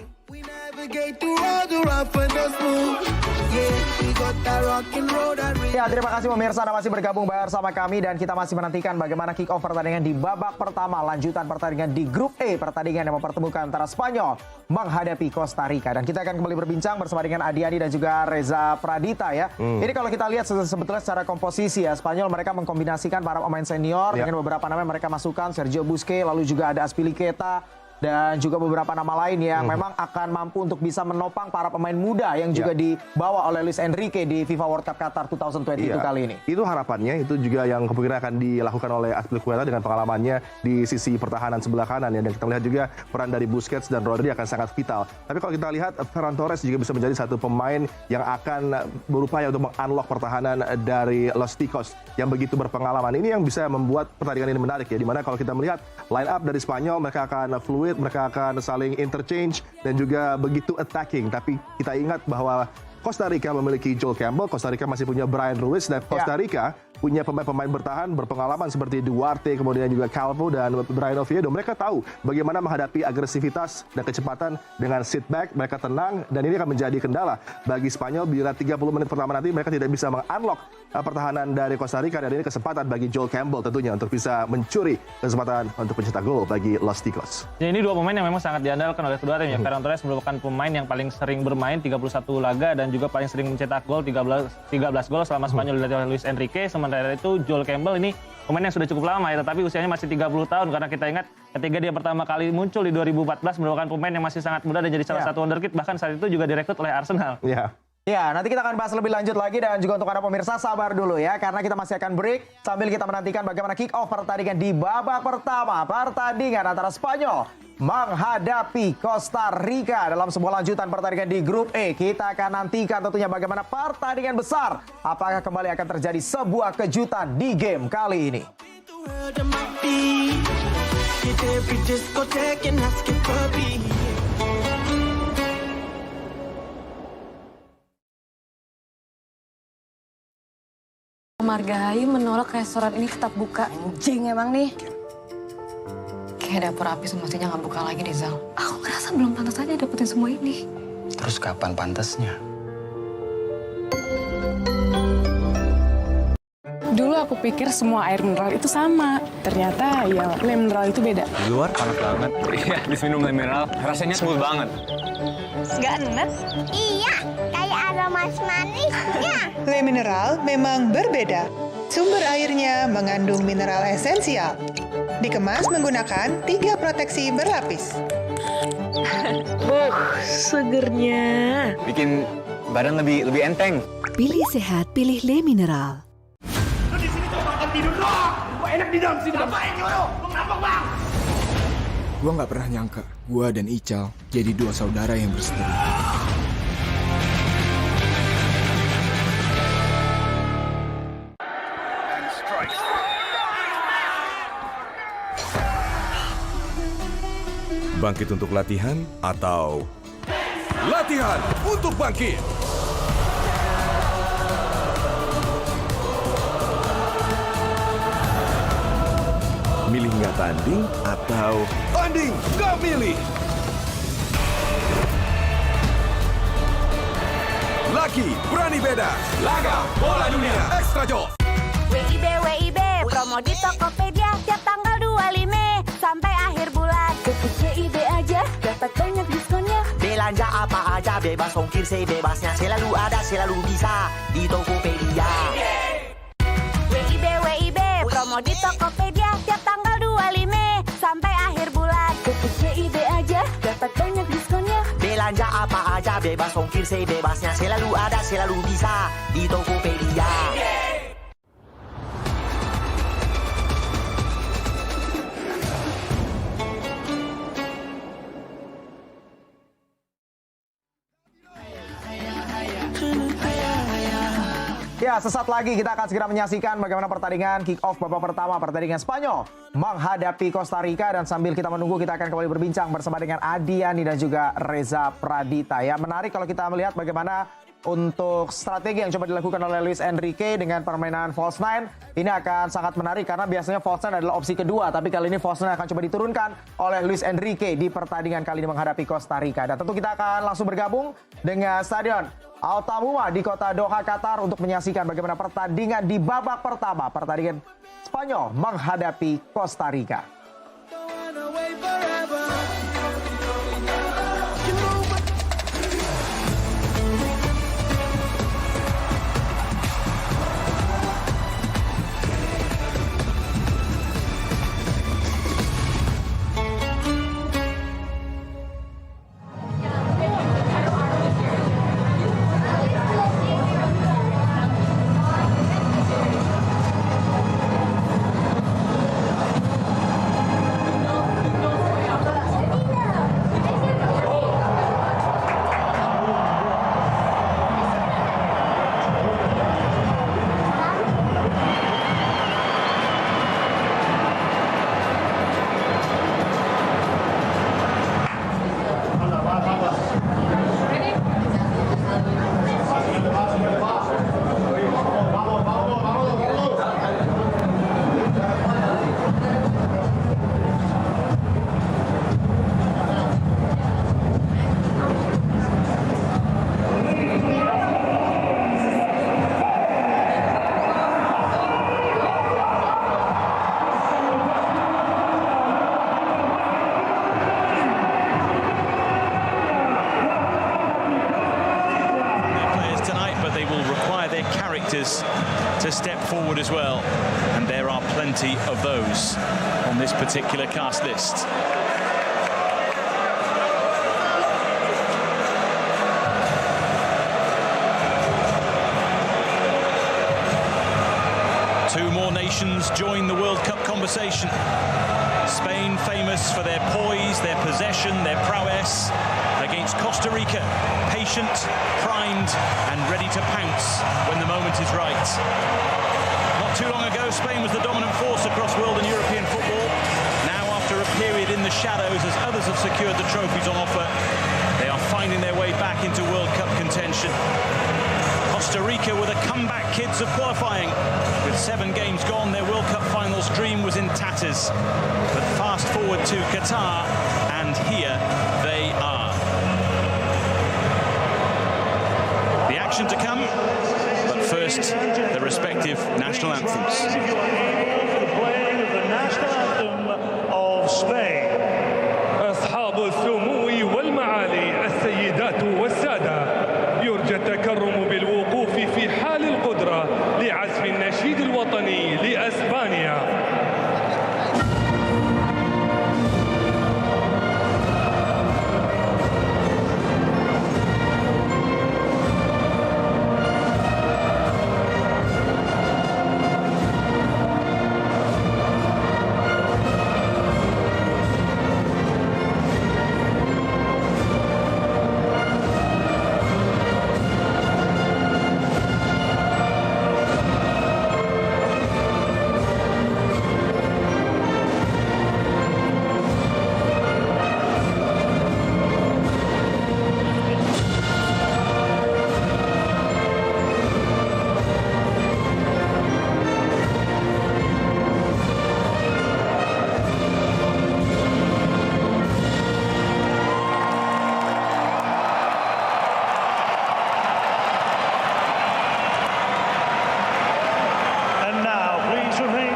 Ya, terima kasih pemirsa Anda masih bergabung bersama kami dan kita masih menantikan bagaimana kick off pertandingan di babak pertama lanjutan pertandingan di grup E, pertandingan yang mempertemukan antara Spanyol menghadapi Costa Rica. Dan kita akan kembali berbincang bersama dengan Adiani dan juga Reza Pradita ya. Ini kalau kita lihat sebetulnya secara komposisi ya, Spanyol mereka mengkombinasikan para pemain senior dengan beberapa nama yang mereka masukkan, Sergio Busquets, lalu juga ada Azpilicueta dan juga beberapa nama lain yang memang akan mampu untuk bisa menopang para pemain muda yang juga dibawa oleh Luis Enrique di FIFA World Cup Qatar 2022 kali ini. Itu harapannya, itu juga yang kemungkinan akan dilakukan oleh Azpilicueta dengan pengalamannya di sisi pertahanan sebelah kanan ya. Dan kita lihat juga peran dari Busquets dan Rodri akan sangat vital. Tapi kalau kita lihat Ferran Torres juga bisa menjadi satu pemain yang akan berupaya untuk meng-unlock pertahanan dari Los Ticos yang begitu berpengalaman. Ini yang bisa membuat pertandingan ini menarik ya. Dimana kalau kita melihat line up dari Spanyol, mereka akan fluid, mereka akan saling interchange dan juga begitu attacking. Tapi kita ingat bahwa Costa Rica memiliki Joel Campbell, Costa Rica masih punya Brian Ruiz, dan Costa Rica punya pemain-pemain bertahan berpengalaman seperti Duarte, kemudian juga Calvo dan Brian Oviedo. Mereka tahu bagaimana menghadapi agresivitas dan kecepatan dengan sit back, mereka tenang, dan ini akan menjadi kendala bagi Spanyol bila 30 menit pertama nanti mereka tidak bisa meng-unlock pertahanan dari Costa Rica. Dan ini kesempatan bagi Joel Campbell tentunya untuk bisa mencuri kesempatan untuk mencetak gol bagi Los Ticos. Ya, ini dua pemain yang memang sangat diandalkan oleh kedua tim ya. Ferran Torres merupakan pemain yang paling sering bermain 31 laga dan juga paling sering mencetak gol 13 gol selama Spanyol dilatih oleh Luis Enrique. Sementara itu Joel Campbell ini pemain yang sudah cukup lama ya, tetapi usianya masih 30 tahun karena kita ingat ketika dia pertama kali muncul di 2014 merupakan pemain yang masih sangat muda dan jadi salah satu wonderkid, bahkan saat itu juga direkrut oleh Arsenal. Ya, nanti kita akan bahas lebih lanjut lagi dan juga untuk Anda pemirsa sabar dulu ya karena kita masih akan break sambil kita menantikan bagaimana kick off pertandingan di babak pertama pertandingan antara Spanyol menghadapi Costa Rica dalam sebuah lanjutan pertandingan di grup E. Kita akan nantikan tentunya bagaimana pertandingan besar. Apakah kembali akan terjadi sebuah kejutan di game kali ini? Margahayu menolak restoran ini tetap buka. Anjing emang nih. Kayak dapur api semestinya nggak buka lagi deh, Zal. Aku ngerasa belum pantas aja dapetin semua ini. Terus kapan pantasnya? aku pikir semua air mineral itu sama. Ternyata ya le mineral itu beda. Di luar panas banget. Iya, habis minum le mineral rasanya smooth banget. Nggak enak? Iya, kayak ada manis-manisnya. Le mineral memang berbeda. Sumber airnya mengandung mineral esensial. Dikemas menggunakan 3 proteksi berlapis. Segernya. Bikin badan lebih enteng. Pilih sehat, pilih le mineral. Lu di sini cuma makan tidur doang. Gua enak di dalam sini. Ngapain lu? Lu kenapa, Bang? Gua nggak pernah nyangka, gua dan Ical jadi 2 saudara yang berseteru. Bangkit untuk latihan atau latihan untuk bangkit? Milih nggak tanding atau tanding nggak milih? Laki berani beda. Laga Bola Dunia Extra Job. WIB, promo di Tokopedia tiap tanggal 25 sampai akhir bulan. Klik WIB aja, dapat banyak diskonnya. Belanja apa aja bebas ongkir sebebasnya. Selalu ada, selalu bisa di Tokopedia. WIB, promo di Tokopedia tiap tanggal 25 sampai akhir bulan. Klik WIB aja, dapat banyak diskonnya. Belanja apa aja bebas ongkir sebebasnya. Selalu ada, selalu bisa di Tokopedia. Ya, sesaat lagi kita akan segera menyaksikan bagaimana pertandingan kick-off babak pertama pertandingan Spanyol menghadapi Costa Rica, dan sambil kita menunggu kita akan kembali berbincang bersama dengan Adiani dan juga Reza Pradita. Ya, menarik kalau kita melihat bagaimana untuk strategi yang coba dilakukan oleh Luis Enrique dengan permainan false nine. Ini akan sangat menarik karena biasanya false nine adalah opsi kedua, tapi kali ini false nine akan coba diturunkan oleh Luis Enrique di pertandingan kali ini menghadapi Costa Rica. Dan tentu kita akan langsung bergabung dengan Stadion Al-Tamuma di kota Doha, Qatar untuk menyaksikan bagaimana pertandingan di babak pertama pertandingan Spanyol menghadapi Costa Rica. To step forward as well, and there are plenty of those on this particular cast list. Two more nations join the World Cup conversation. Spain, famous for their poise, their possession, their prowess, against Costa Rica, patient, primed, and ready to pounce when the moment is right. Not too long ago, Spain was the dominant force across world and European football. Now, after a period in the shadows as others have secured the trophies on offer, they are finding their way back into World Cup contention. Costa Rica were the comeback kids of qualifying. With 7 games gone, their World Cup finals dream was in tatters. But fast forward to Qatar, and here they are. The action to come, but first their respective national anthems. أصحاب السمو والمعالي السيدات والسادة يرجى التكرم بالوقوف في حال القدرة لعزف النشيد الوطني لأسبانيا.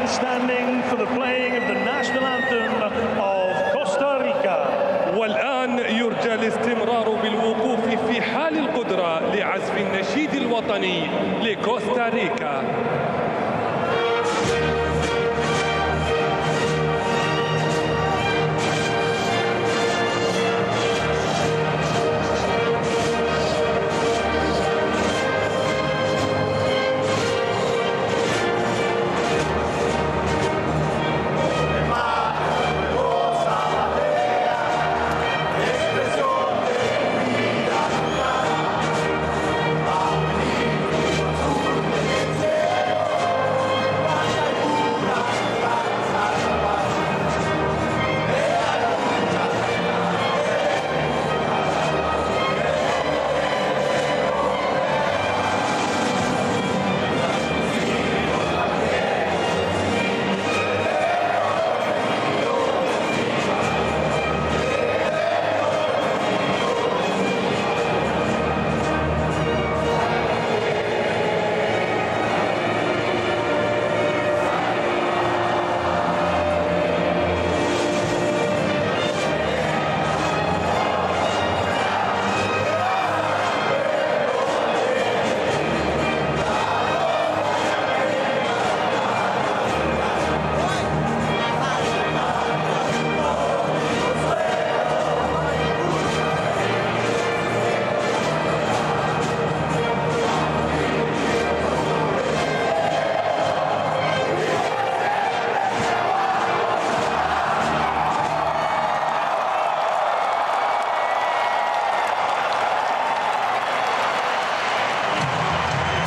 Standing for the playing of the national anthem of Costa Rica. والآن يرجى الاستمرار بالوقوف في حال القدرة لعزف النشيد الوطني لكوستاريكا.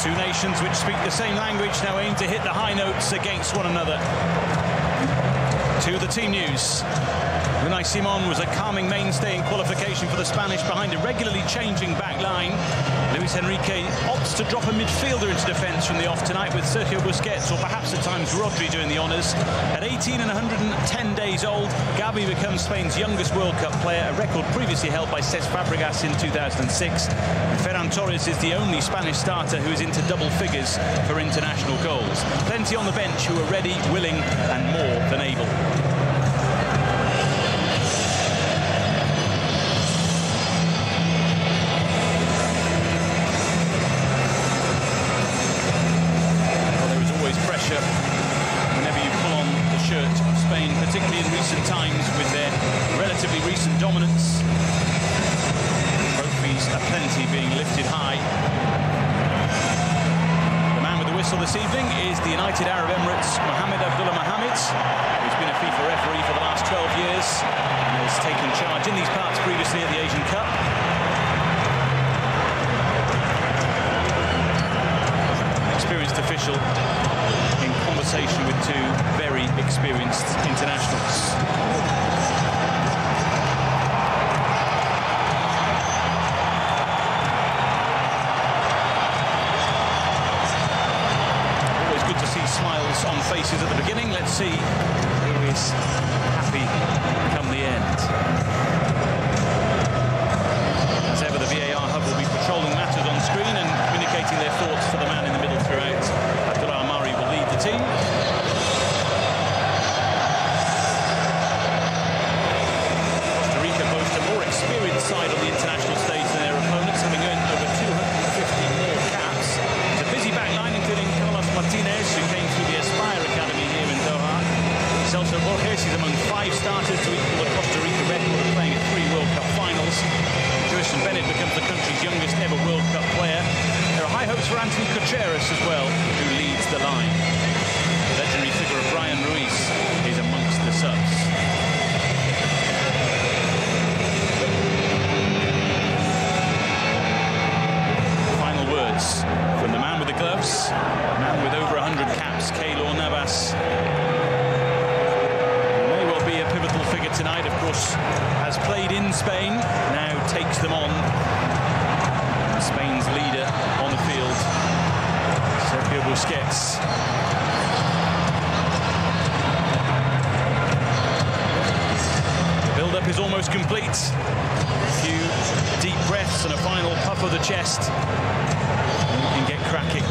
Two nations which speak the same language now aim to hit the high notes against one another. To the team news. Unai Simon was a calming mainstay in qualification for the Spanish behind a regularly changing back line. Luis Enrique opts to drop a midfielder into defence from the off tonight with Sergio Busquets, or perhaps at times Rodri, doing the honours. At 18 and 110 days old, Gavi becomes Spain's youngest World Cup player, a record previously held by Cesc Fabregas in 2006. And Ferran Torres is the only Spanish starter who is into double figures for international goals. Plenty on the bench who are ready, willing and more than able. Whenever you pull on the shirt of Spain, particularly in recent times with their relatively recent dominance. Trophies aplenty being lifted high. The man with the whistle this evening is the United Arab Emirates' Mohammed Abdullah Mohammed, who's been a FIFA referee for the last 12 years and has taken charge in these parts previously at the Asian Cup. Experienced official in conversation with two very experienced internationals. Always good to see smiles on faces at the beginning. Let's see who is happy come the end. As ever, the VAR hub will be patrolling matters on screen and communicating their thoughts to the man in the middle Gutierrez as well, who leads the line. The legendary figure of Brian Ruiz is amongst the subs. Final words from the man with the gloves, the man with over 100 caps, Keylor Navas. May well be a pivotal figure tonight, of course, has played in Spain, now takes them on. Spain's leader on the field, Sergio Busquets. The build-up is almost complete. A few deep breaths and a final puff of the chest. And we can get cracking.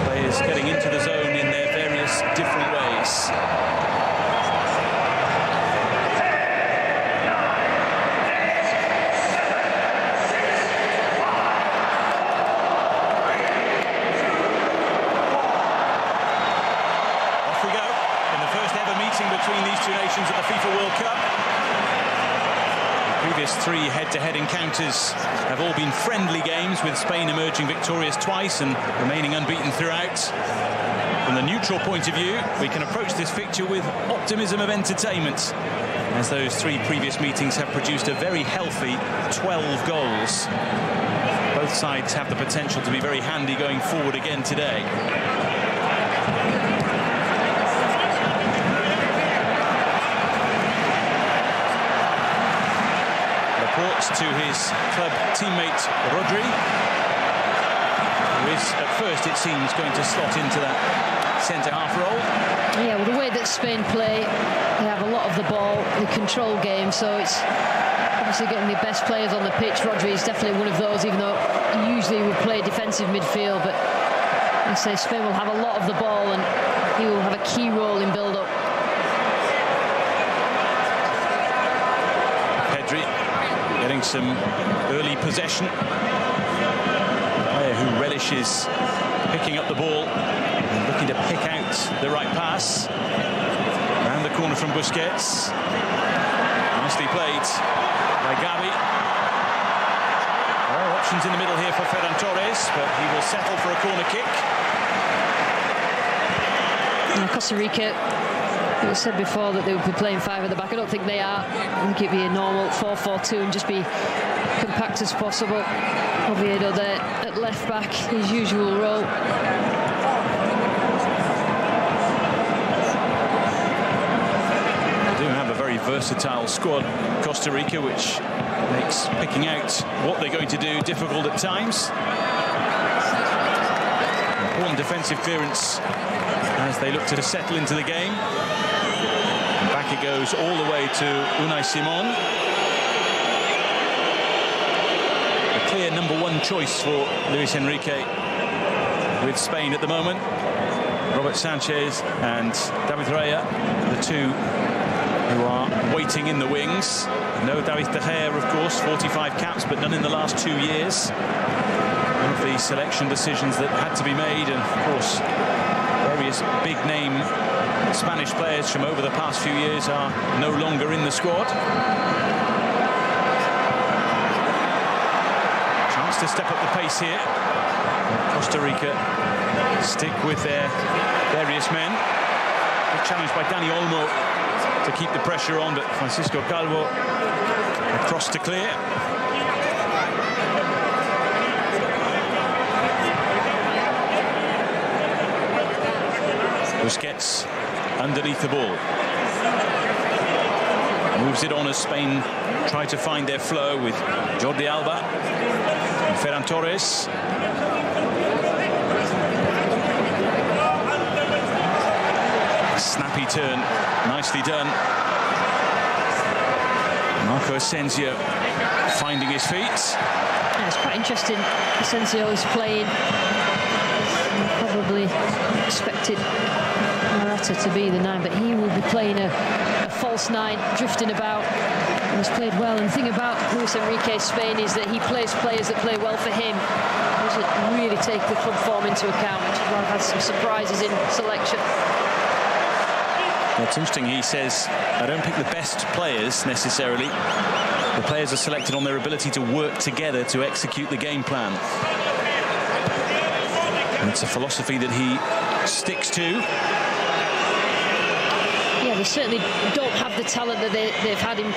Players getting into the zone in their various different ways. Between these two nations at the FIFA World Cup. The previous three head-to-head encounters have all been friendly games, with Spain emerging victorious twice and remaining unbeaten throughout. From the neutral point of view, we can approach this fixture with optimism of entertainment, as those three previous meetings have produced a very healthy 12 goals. Both sides have the potential to be very handy going forward again today. To his club teammate Rodri, who is at first, it seems, going to slot into that centre-half role. Yeah, well, the way that Spain play, they have a lot of the ball, the control game, so it's obviously getting the best players on the pitch. Rodri is definitely one of those, even though he usually would play defensive midfield, but I say Spain will have a lot of the ball and he will have a key role in build-up. Pedri getting some early possession. A player who relishes picking up the ball and looking to pick out the right pass. Round the corner from Busquets. Nicely played by Gavi. Oh, options in the middle here for Ferran Torres, but he will settle for a corner kick. Costa Rica, it was said before that they would be playing five at the back. I don't think they are. I think it'd be a normal 4-4-2 and just be compact as possible. Oviedo there at left back, his usual role. They do have a very versatile squad, Costa Rica, which makes picking out what they're going to do difficult at times. Important defensive clearance as they look to settle into the game. And back it goes all the way to Unai Simon. The clear #1 choice for Luis Enrique with Spain at the moment. Robert Sanchez and David Raya, the two who are waiting in the wings. No David De Gea, of course, 45 caps, but none in the last 2 years. One of the selection decisions that had to be made, and of course various big-name Spanish players from over the past few years are no longer in the squad. Chance to step up the pace here. Costa Rica stick with their various men. Good challenge by Dani Olmo to keep the pressure on, but Francisco Calvo across to clear. Busquets underneath the ball. Moves it on as Spain try to find their flow with Jordi Alba and Ferran Torres. Snappy turn, nicely done. Marco Asensio finding his feet. Yeah, it's quite interesting. Asensio is playing. Probably expected Morata to be the 9, but he will be playing a false 9, drifting about. He's played well, and the thing about Luis Enrique's Spain is that he plays players that play well for him. He doesn't really take the club form into account, which is why I've had some surprises in selection. Well, it's interesting, he says, I don't pick the best players necessarily. The players are selected on their ability to work together to execute the game plan. And it's a philosophy that he sticks to. Yeah, they certainly don't have the talent that they've had in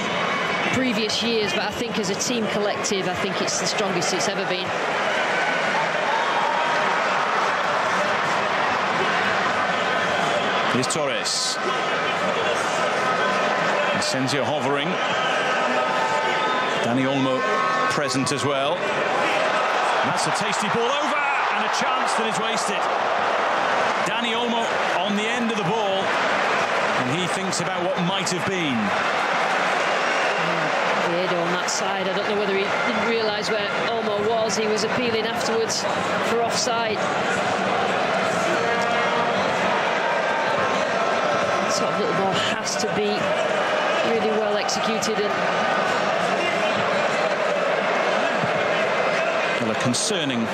previous years, but I think as a team collective, I think it's the strongest it's ever been. Here's Torres. Asensio hovering. Dani Olmo present as well. And that's a tasty ball over, and a chance that is wasted. Dani Olmo on the end of the ball, and he thinks about what might have been. Viedo on that side, I don't know whether he didn't realise where Olmo was. He was appealing afterwards for offside. That sort of little ball has to be really well executed. Well, a concerning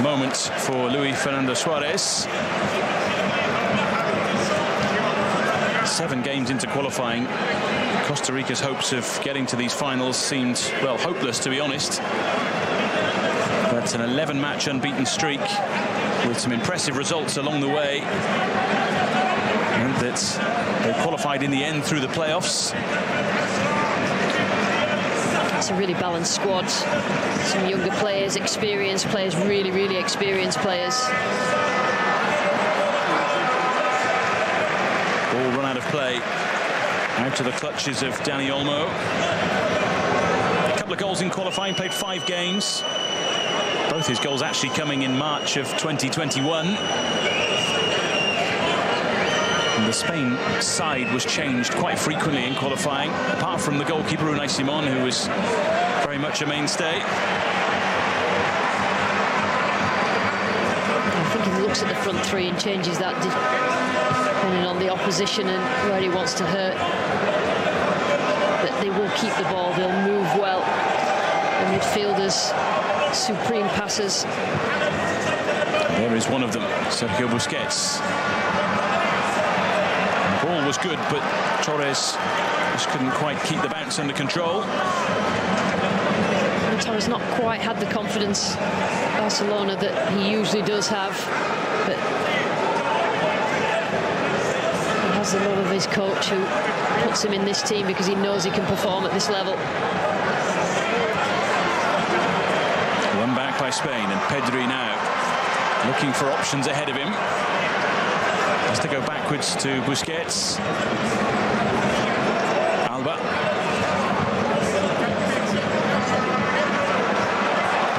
moment for Luis Fernando Suarez. 7 games into qualifying, Costa Rica's hopes of getting to these finals seemed, well, hopeless, to be honest. But an 11-match unbeaten streak with some impressive results along the way. And that they qualified in the end through the playoffs. It's a really balanced squad. Some younger players, experienced players, really, really experienced players. Ball run out of play. Out to the clutches of Dani Olmo. A couple of goals in qualifying, played 5 games. Both his goals actually coming in March of 2021. And the Spain side was changed quite frequently in qualifying, apart from the goalkeeper Unai Simon, who was very much a mainstay. I think he looks at the front three and changes that depending on the opposition and where he wants to hurt. But they will keep the ball, they'll move well. The midfielders, supreme passers. There is one of them, Sergio Busquets. The ball was good, but Torres just couldn't quite keep the bounce under control. Torres not quite had the confidence Barcelona that he usually does have, but he has the love of his coach who puts him in this team because he knows he can perform at this level. One back by Spain, and Pedri now looking for options ahead of him. Has to go backwards to Busquets. Alba.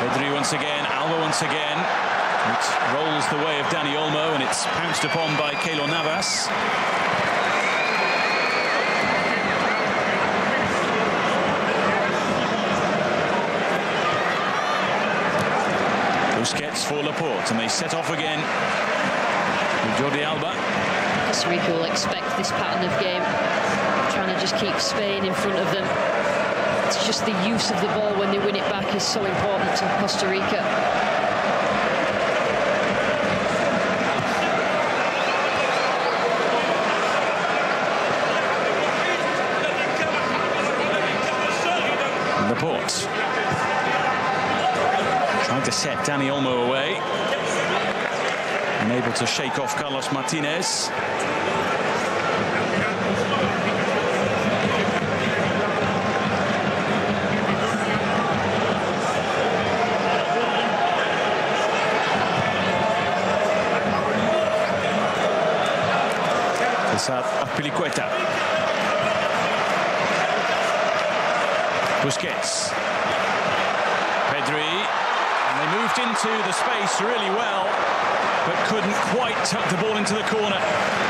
Pedri once again, Alba once again. It rolls the way of Dani Olmo, and it's pounced upon by Keylor Navas. Busquets for Laporte, and they set off again with Jordi Alba. Costa Rica will expect this pattern of game, trying to just keep Spain in front of them. It's just the use of the ball when they win it back is so important to Costa Rica. Laporte trying to set Dani Olmo away, unable to shake off Carlos Martinez. Azpilicueta. Busquets. Pedri. And they moved into the space really well, but couldn't quite tuck the ball into the corner.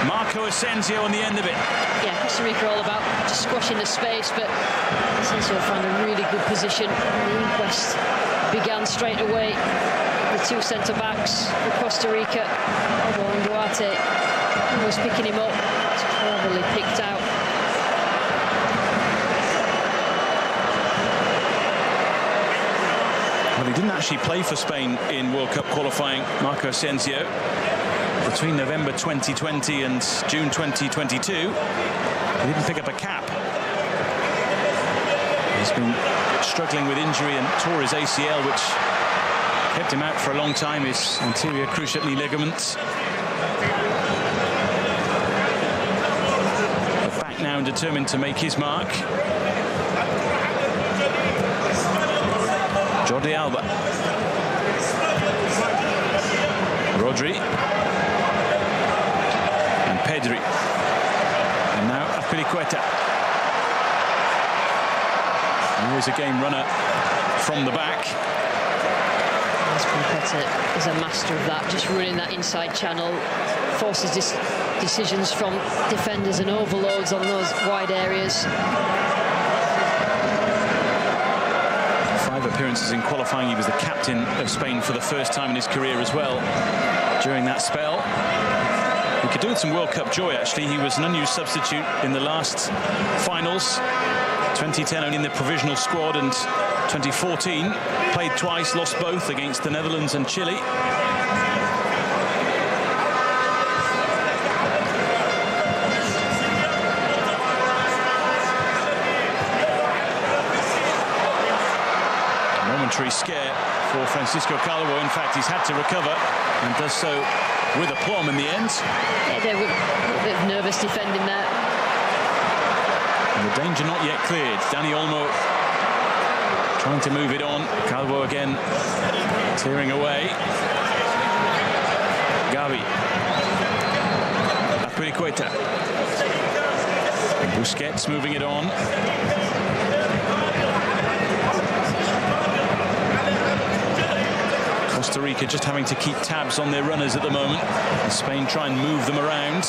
Marco Asensio on the end of it. Yeah, Costa Rica all about just squashing the space, but Asensio found a really good position. And the inquest began straight away. The 2 centre-backs for Costa Rica, Alba and Duarte, was picking him up. It's cleverly picked out. Well, he didn't actually play for Spain in World Cup qualifying, Marco Asensio. Between November 2020 and June 2022, he didn't pick up a cap. He's been struggling with injury and tore his ACL, which kept him out for a long time, his anterior cruciate knee ligament. But back now and determined to make his mark. Jordi Alba. Rodri. And Pedri. And now Azpilicueta. And here's a game runner from the back. Azpilicueta is a master of that, just running that inside channel, forces decisions from defenders and overloads on those wide areas. 5 appearances in qualifying. He was the captain of Spain for the first time in his career as well during that spell. He could do with some World Cup joy, actually. He was an unused substitute in the last finals. 2010 only in the provisional squad, and 2014 played twice, lost both against the Netherlands and Chile. Momentary scare for Francisco Calvo. In fact, he's had to recover and does so with aplomb in the end. Yeah, they were a bit of nervous defending there. And the danger not yet cleared. Dani Olmo trying to move it on. Calvo again tearing away. Gavi. Azpilicueta. Busquets moving it on. Costa Rica just having to keep tabs on their runners at the moment. And Spain try and move them around.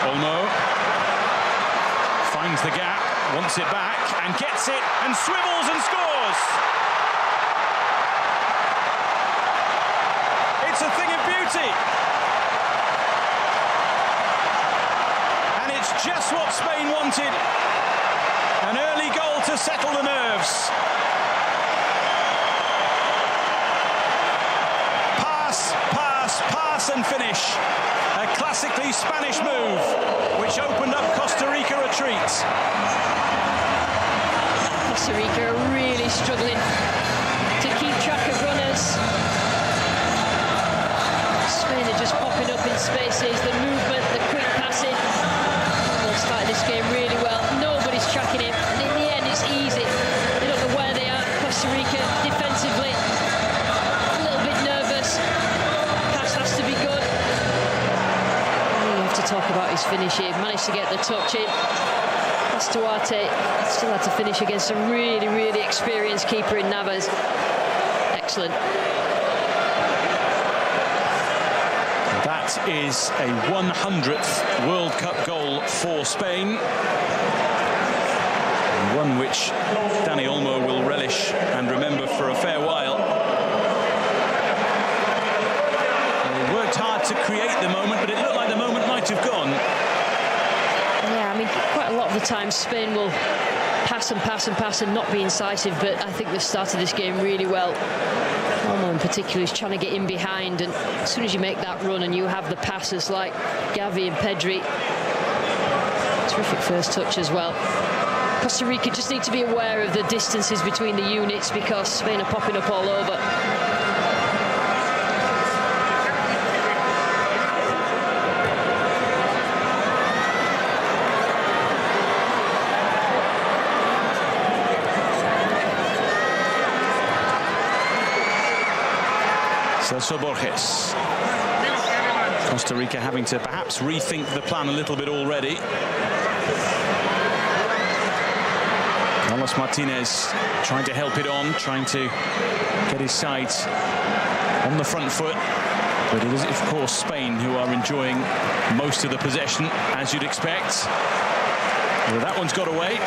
Olmo finds the gap, wants it back, and gets it, and swivels and scores! It's a thing of beauty! And it's just what Spain wanted. An early goal to settle the nerves. Pass and finish. A classically Spanish move, which opened up Costa Rica a treat. Costa Rica are really struggling to keep track of runners. Spain are just popping up in spaces, the movement, the quick passing. They've started this game really well. Nobody's tracking him, and in the end it's easy. They don't know where they are. Costa Rica defensively a little bit nervous. Has to be good. You have to talk about his finish here. Managed to get the touch in. Duarte still had to finish against a really, really experienced keeper in Navas. Excellent. That is a 100th World Cup goal for Spain. One which Dani Olmo will relish and remember for a fair while. They worked hard to create the moment, but it looked like the moment might have gone. Yeah, I mean, quite a lot of the time Spain will pass and pass and pass and not be incisive, but I think they've started this game really well. Olmo in particular is trying to get in behind, and as soon as you make that run and you have the passes like Gavi and Pedri, terrific first touch as well. Costa Rica just need to be aware of the distances between the units because Spain are popping up all over. Celso Borges. Costa Rica having to perhaps rethink the plan a little bit already. Carlos Martinez trying to help it on, trying to get his sides on the front foot. But it is, of course, Spain who are enjoying most of the possession, as you'd expect. Well, that one's got away.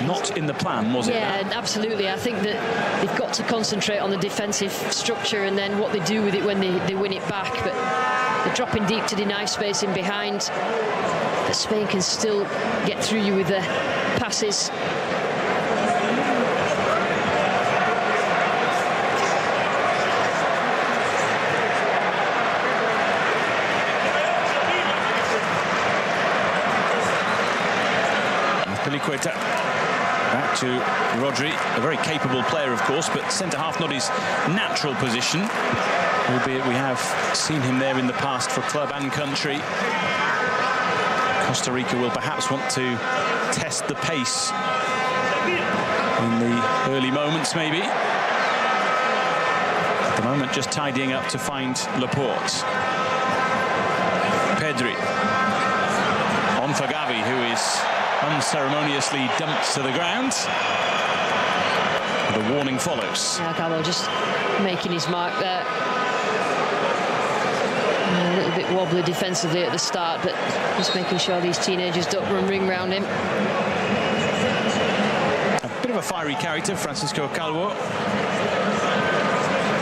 Not in the plan, was it? Yeah, absolutely. I think that they've got to concentrate on the defensive structure and then what they do with it when they win it back. But they're dropping deep to deny space in behind. But Spain can still get through you with their passes. Piliqueta. Back to Rodri, a very capable player, of course, but centre-half not his natural position, albeit we have seen him there in the past for club and country. Costa Rica will perhaps want to test the pace in the early moments, maybe. At the moment, just tidying up to find Laporte. Pedri. On for Gavi, who is unceremoniously dumped to the ground. The warning follows. Yeah, Carlo just making his mark there. A little bit wobbly defensively at the start, but just making sure these teenagers don't run ring round him. A bit of a fiery character, Francisco Calvo.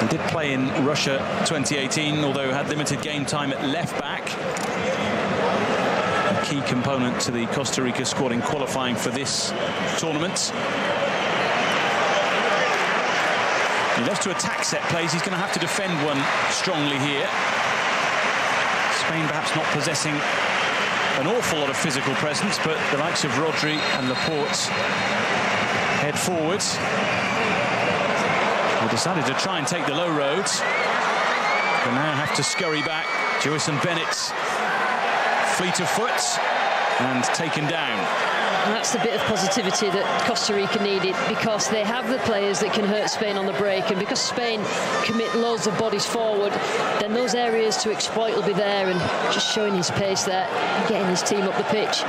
He did play in Russia 2018, although had limited game time at left back. A key component to the Costa Rica squad in qualifying for this tournament. He loves to attack set plays. He's going to have to defend one strongly here. Spain perhaps not possessing an awful lot of physical presence, but the likes of Rodri and Laporte head forward. They decided to try and take the low road, but now have to scurry back. Jewison Bennett, fleet of foot, and taken down. And that's the bit of positivity that Costa Rica needed, because they have the players that can hurt Spain on the break, and because Spain commit loads of bodies forward, then those areas to exploit will be there, and just showing his pace there and getting his team up the pitch.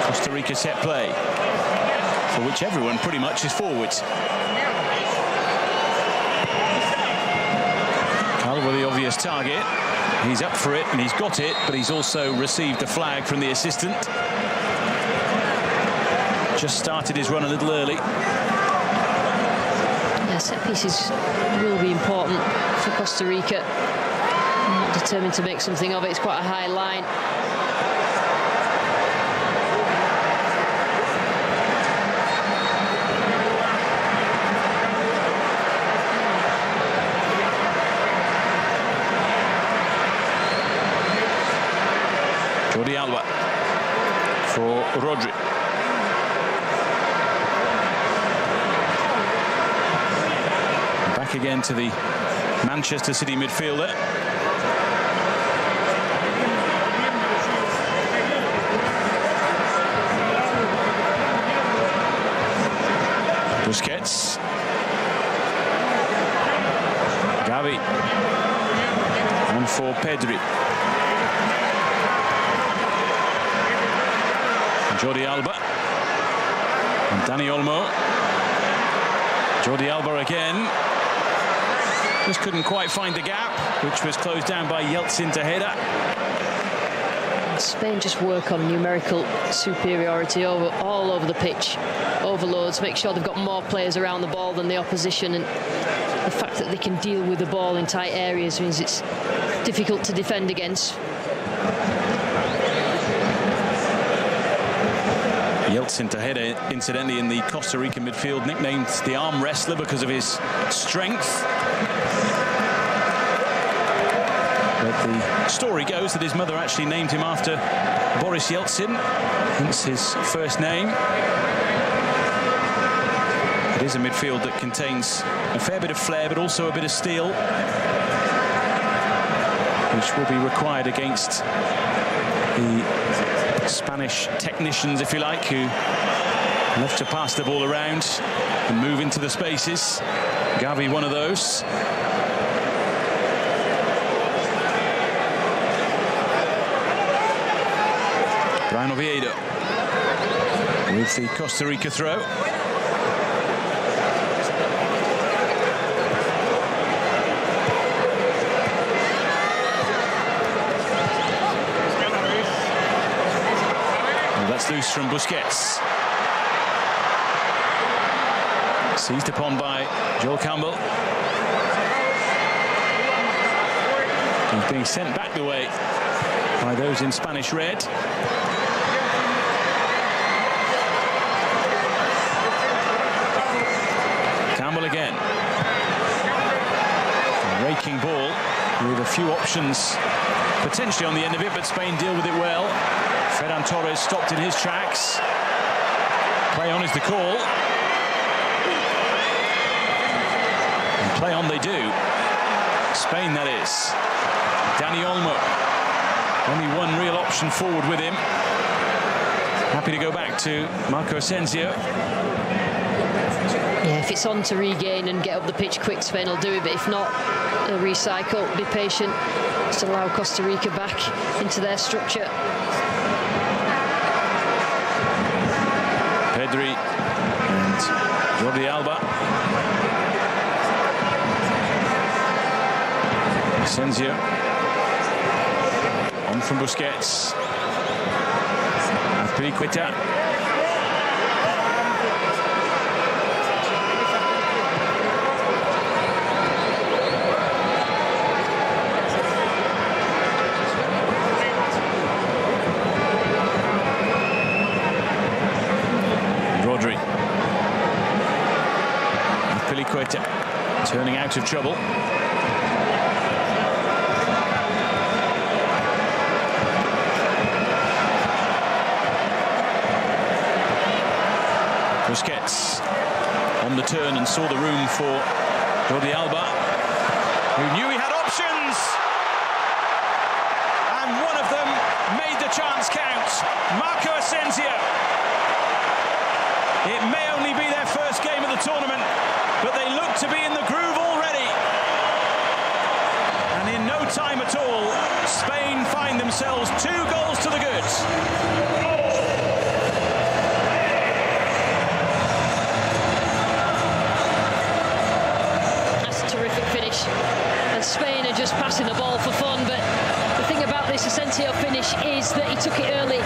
Costa Rica set play, for which everyone pretty much is forward. Calvo, the obvious target. He's up for it and he's got it, but he's also received the flag from the assistant. Just started his run a little early. Yeah, set pieces will be important for Costa Rica. Determined to make something of it. It's quite a high line. Jordi Alba for Rodri. Back again to the Manchester City midfielder. Busquets. Gavi. On for Pedri. Jordi Alba and Dani Olmo. Jordi Alba again. Just couldn't quite find the gap, which was closed down by Yeltsin to header. Spain just work on numerical superiority all over the pitch. Overloads, make sure they've got more players around the ball than the opposition, and the fact that they can deal with the ball in tight areas means it's difficult to defend against. Yeltsin to header, incidentally, in the Costa Rican midfield, nicknamed the arm wrestler because of his strength. But the story goes that his mother actually named him after Boris Yeltsin, hence his first name. It is a midfield that contains a fair bit of flair, but also a bit of steel, which will be required against the Spanish technicians, if you like, who love to pass the ball around and move into the spaces. Gavi, one of those. Brian Oviedo with the Costa Rica throw. That's loose from Busquets. Seized upon by Joel Campbell. He's being sent back the way by those in Spanish red. options potentially on the end of it, but Spain deal with it well. Ferran Torres stopped in his tracks. Play on is the call. And play on they do. Spain, that is. Dani Olmo. Only one real option forward with him. Happy to go back to Marco Asensio. Yeah, if it's on to regain and get up the pitch quick, Spain will do it, but if not, they'll recycle, be patient, just allow Costa Rica back into their structure. Pedri and Jordi Alba. Asensio. On from Busquets. Azpilicueta. Azpilicueta turning out of trouble. Busquets on the turn and saw the room for Jordi Alba, who knew he had options, and one of them made the chance count. Marco Asensio. It may only be their first game of the tournament, but they look to be in the groove already. And in no time at all, Spain find themselves 2 goals to the good. And Spain are just passing the ball for fun, but the thing about this Asensio finish is that he took it early.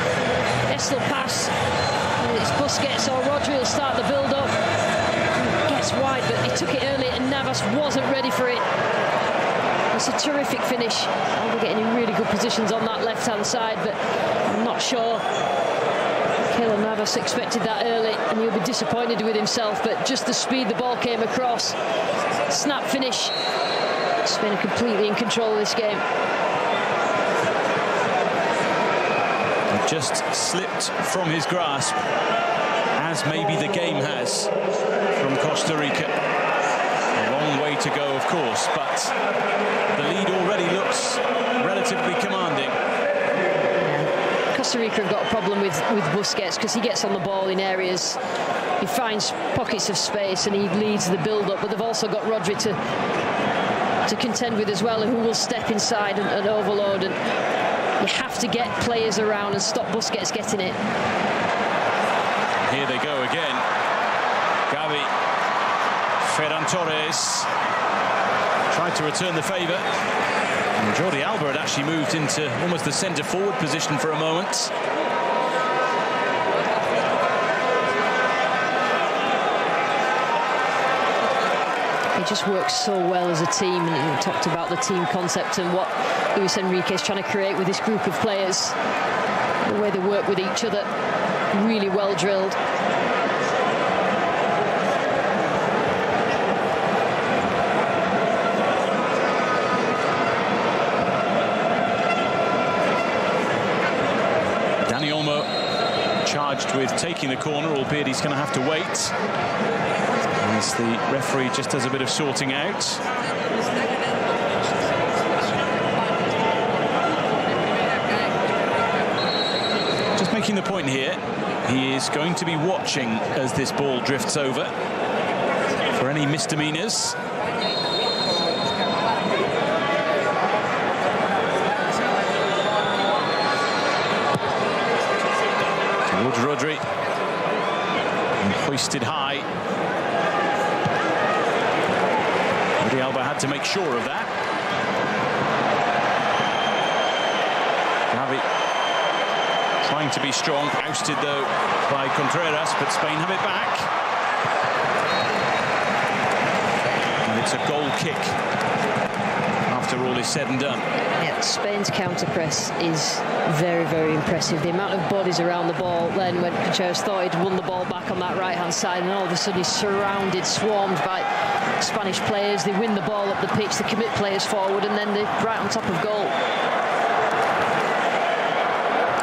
Estel pass, it's Busquets or Rodri will start the build-up. Gets wide, but he took it early and Navas wasn't ready for it. It's a terrific finish. We're getting in really good positions on that left-hand side, but I'm not sure Keylor Navas expected that early, and he'll be disappointed with himself, but just the speed the ball came across. Snap finish. Spain are completely in control of this game. It just slipped from his grasp, as maybe the game has from Costa Rica. A long way to go, of course, but the lead already looks relatively commanding. Costa Rica have got a problem with Busquets because he gets on the ball in areas, he finds pockets of space and he leads the build-up, but they've also got Rodri to contend with as well, who will step inside and overload, and you have to get players around and stop Busquets getting it. Here they go again. Gavi. Ferran Torres tried to return the favour. And Jordi Alba had actually moved into almost the centre-forward position for a moment. They just work so well as a team, and we talked about the team concept and what Luis Enrique is trying to create with this group of players. The way they work with each other, really well drilled. Dani Olmo charged with taking the corner, albeit he's going to have to wait. As the referee just does a bit of sorting out. Just making the point here, he is going to be watching as this ball drifts over for any misdemeanors. Towards Rodri. And hoisted high. Jordi Alba had to make sure of that. Gavi trying to be strong, ousted though by Contreras, but Spain have it back. And it's a goal kick after after all is said and done. Yeah, Spain's counter-press is very, very impressive. The amount of bodies around the ball then when Contreras thought he'd won the ball back on that right-hand side, and all of a sudden he's surrounded, swarmed by Spanish players. They win the ball up the pitch, they commit players forward, and then they're right on top of goal.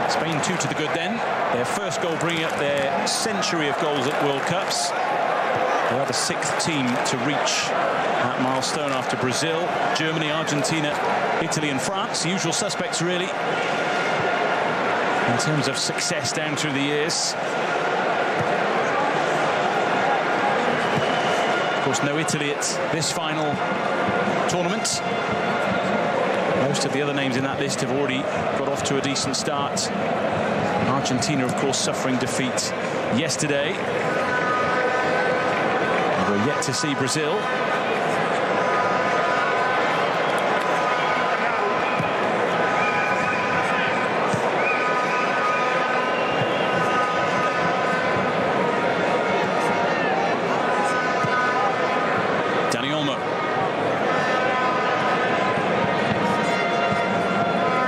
Spain 2 to the good then. Their first goal bringing up their century of goals at World Cups. They are the 6th team to reach that milestone after Brazil, Germany, Argentina, Italy and France. The usual suspects, really, in terms of success down through the years. Of course, no Italy at this final tournament. Most of the other names in that list have already got off to a decent start. Argentina, of course, suffering defeat yesterday. We're yet to see Brazil. Dani Olmo.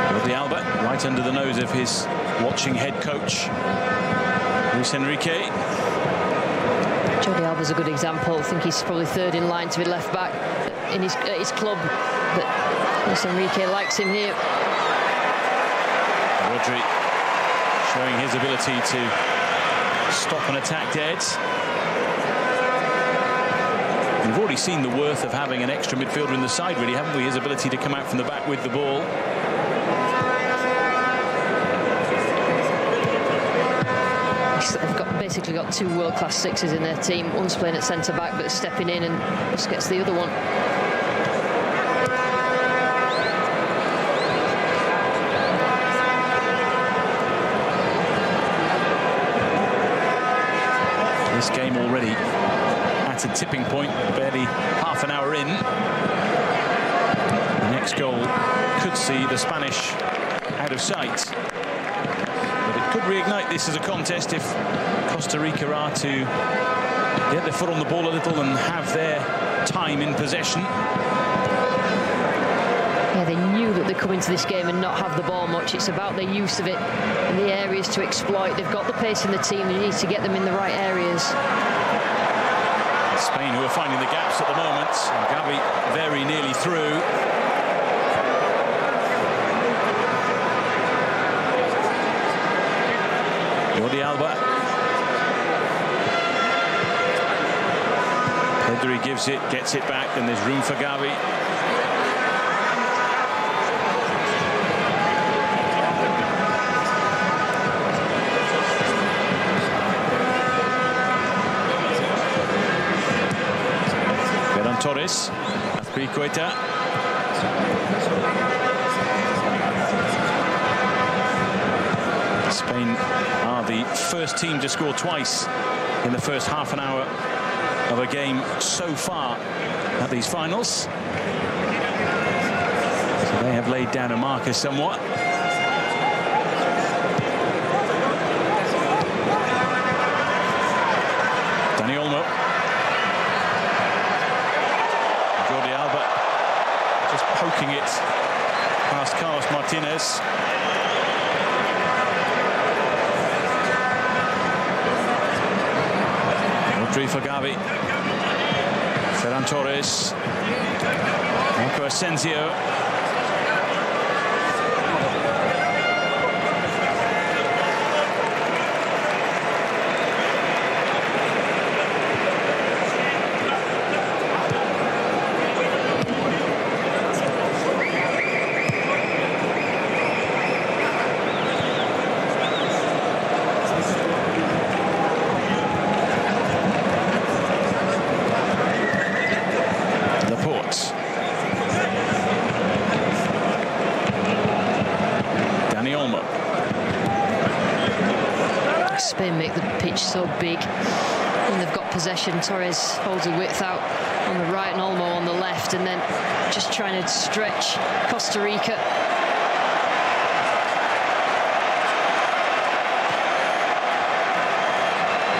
Jordi Alba, right under the nose of his watching head coach, Luis Enrique. Jordi Alba's a good example. I think he's probably third in line to be left back in his club, but Luis Enrique likes him here. Rodri showing his ability to stop an attack dead. We've already seen the worth of having an extra midfielder in the side, really, haven't we? His ability to come out from the back with the ball. They've basically got 2 world-class sixes in their team. One's playing at centre-back, but stepping in and just gets the other one. This game already at a tipping point, barely half an hour in. The next goal could see the Spanish out of sight. But it could reignite this as a contest if Costa Rica are to get their foot on the ball a little and have their time in possession. Yeah, they knew that they'd come into this game and not have the ball much. It's about their use of it and the areas to exploit. They've got the pace in the team. They need to get them in the right areas. Spain, who are finding the gaps at the moment. Gavi very nearly through. Jordi Alba. Pedri gives it, gets it back, and there's room for Gavi. Ferran Torres, Azpilicueta. Spain are the first team to score twice in the first half an hour of a game so far at these finals. So they have laid down a marker somewhat. Dani Olmo. Jordi Alba just poking it past Carlos Martinez. Rodri for Gavi. Ferran Torres. Marco Asensio. Spain make the pitch so big when they've got possession. Torres holds the width out on the right and Olmo on the left, and then just trying to stretch Costa Rica.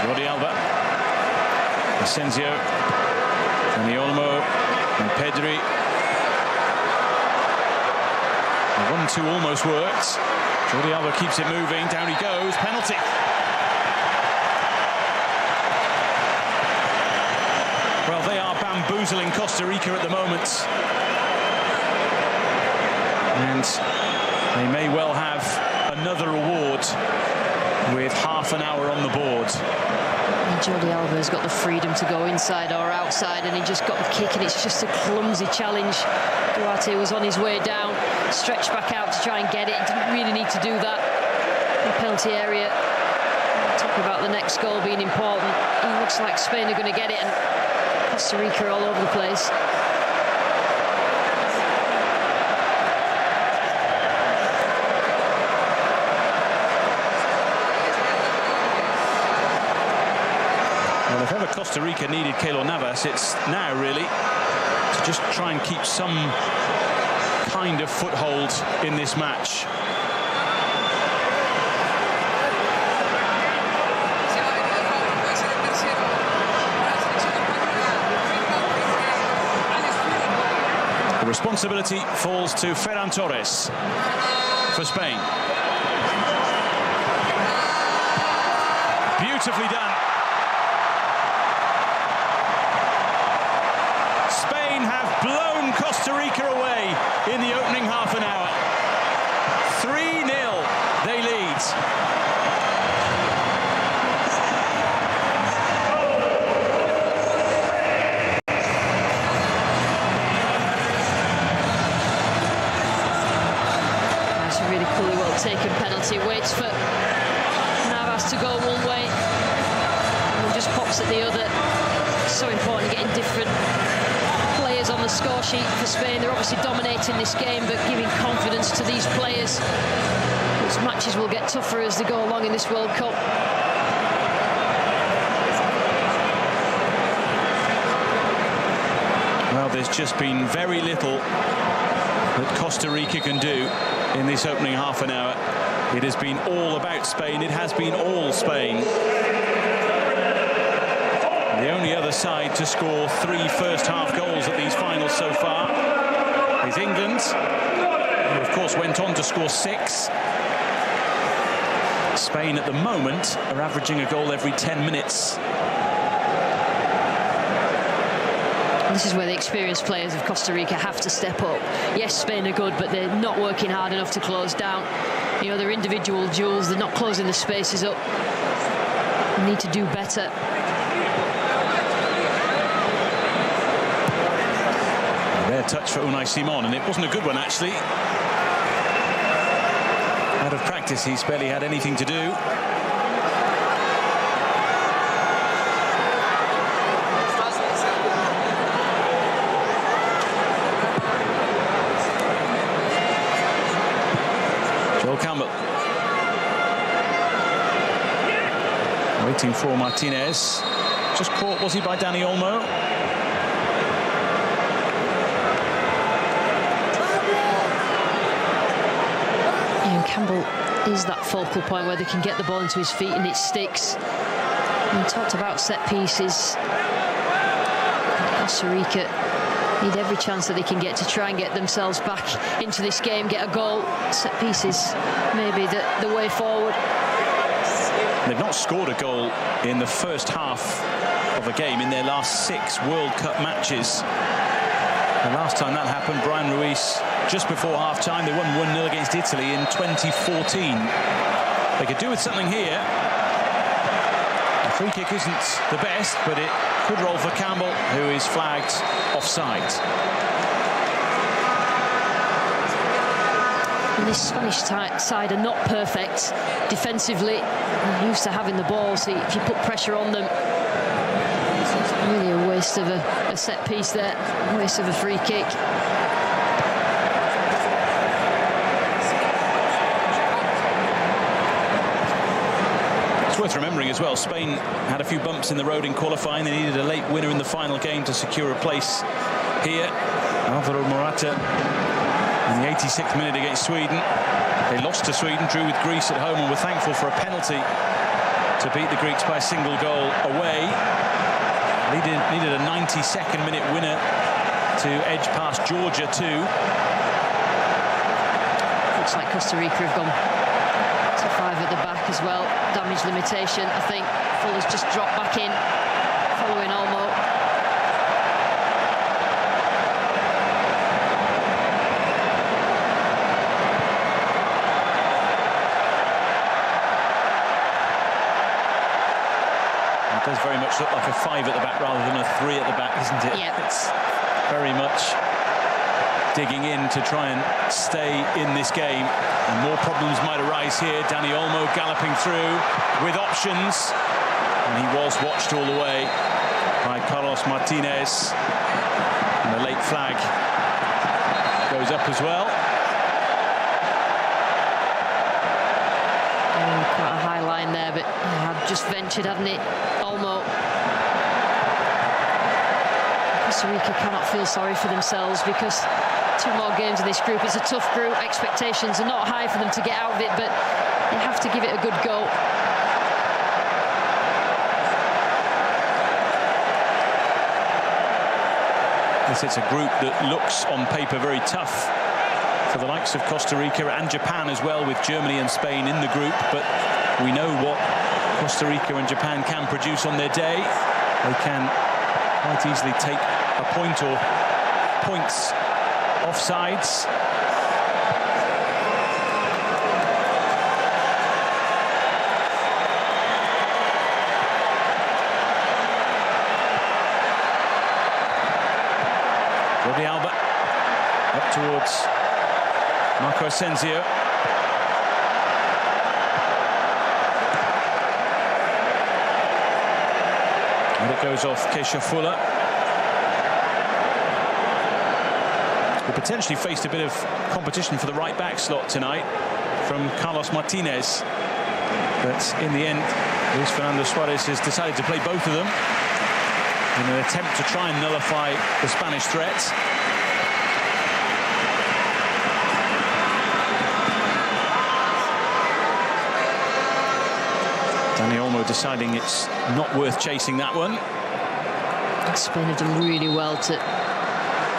Jordi Alba, Asensio, Dani Olmo and Pedri. 1-2 almost worked. Jordi Alba keeps it moving. Down he goes. Penalty. Well, they are bamboozling Costa Rica at the moment. And they may well have another award with half an hour on the board. And Jordi Alba has got the freedom to go inside or outside, and he just got the kick, and it's just a clumsy challenge. Duarte was on his way down, stretched back out to try and get it. He didn't really need to do that in the penalty area. Talk about the next goal being important. It looks like Spain are going to get it, and Costa Rica all over the place. Well, if ever Costa Rica needed Keylor Navas, it's now really to just try and keep some kind of foothold in this match. The responsibility falls to Ferran Torres for Spain. Beautifully done. Spain have blown Costa Rica away in the opening half an hour. 3-0 they lead. That's a really coolly well taken penalty. Waits for Navas to go one way and then just pops at the other. It's so important getting different players on the score sheet for Spain. They're obviously dominating this game, but giving confidence to these players. These matches will get tougher as they go along in this World Cup. Well, there's just been very little that Costa Rica can do in this opening half an hour. It has been all about Spain. It has been all Spain. The only other side to score 3 first-half goals at these finals so far is England, who of course went on to score 6. Spain at the moment are averaging a goal every 10 minutes. This is where the experienced players of Costa Rica have to step up. Yes, Spain are good, but they're not working hard enough to close down. You know, their individual duels, they're not closing the spaces up. They need to do better. Their touch for Unai Simon, and it wasn't a good one actually. Out of practice, he's barely had anything to do. Joel Campbell. Waiting for Martinez. Just caught, was he, by Dani Olmo? Campbell is that focal point where they can get the ball into his feet and it sticks. We talked about set pieces. Costa Rica need every chance that they can get to try and get themselves back into this game, get a goal. Set pieces maybe the way forward. They've not scored a goal in the first half of a game in their last 6 World Cup matches. The last time that happened, Brian Ruiz, just before half-time, they won 1-0 against Italy in 2014. They could do with something here. The free kick isn't the best, but it could roll for Campbell, who is flagged offside. And this Spanish side are not perfect defensively. They're used to having the ball, so if you put pressure on them, it's really a waste of a set piece there, a waste of a free kick. It's worth remembering as well, Spain had a few bumps in the road in qualifying. They needed a late winner in the final game to secure a place here. Alvaro Morata in the 86th minute against Sweden. They lost to Sweden, drew with Greece at home, and were thankful for a penalty to beat the Greeks by a single goal away. Needed a 92nd minute winner to edge past Georgia too. looks like Costa Rica have gone to 5 at the back as well. Damage limitation, I think. Fuller's just dropped back in, following Olmo. It does very much look like a 5 at the back rather than a 3 at the back, isn't it? Yeah. It's very much digging in to try and stay in this game. And more problems might arise here. Dani Olmo galloping through with options. And he was watched all the way by Carlos Martinez. And the late flag goes up as well. Quite a high line there, but had just ventured, hadn't it? Olmo. Costa Rica cannot feel sorry for themselves because 2 more games in this group. It's a tough group. Expectations are not high for them to get out of it, but they have to give it a good go. Yes, it's a group that looks on paper very tough for the likes of Costa Rica and Japan as well, with Germany and Spain in the group. But we know what Costa Rica and Japan can produce on their day. They can quite easily take a point or points offsides. Jordi Alba up towards Marco Asensio. And it goes off Keisha Fuller, who potentially faced a bit of competition for the right back slot tonight from Carlos Martinez. But in the end, Luis Fernando Suarez has decided to play both of them in an attempt to try and nullify the Spanish threat. Dani Olmo deciding it's not worth chasing that one. Spain have done really well to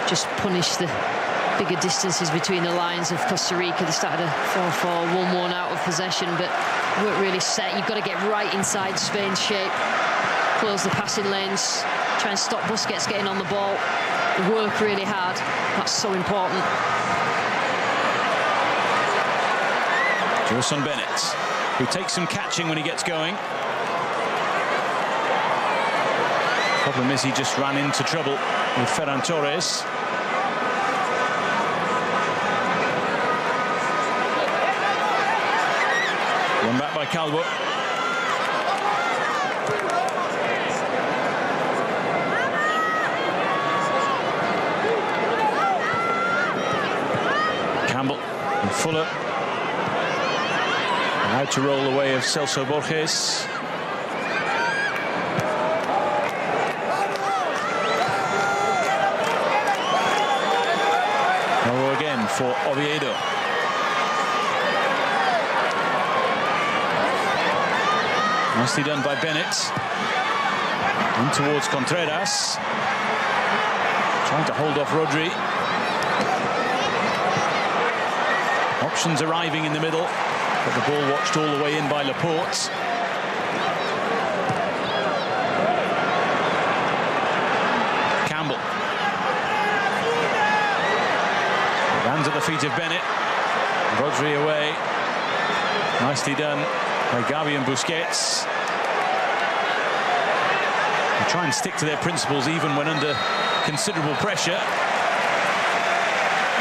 just punish the bigger distances between the lines of Costa Rica. They started a 4-4, 1-1 out of possession, but weren't really set. You've got to get right inside Spain's shape, close the passing lanes, try and stop Busquets getting on the ball, work really hard. That's so important. Gerson Bennett, who takes some catching when he gets going. Problem is he just ran into trouble with Ferran Torres. One back by Calvo. Campbell and Fuller. Out to roll away of Celso Borges. Now again for Oviedo. Nicely done by Bennett. In towards Contreras. Trying to hold off Rodri. Options arriving in the middle, but the ball watched all the way in by Laporte. Campbell. Lands at the feet of Bennett. Rodri away. Nicely done by Gavi and Busquets. They try and stick to their principles even when under considerable pressure.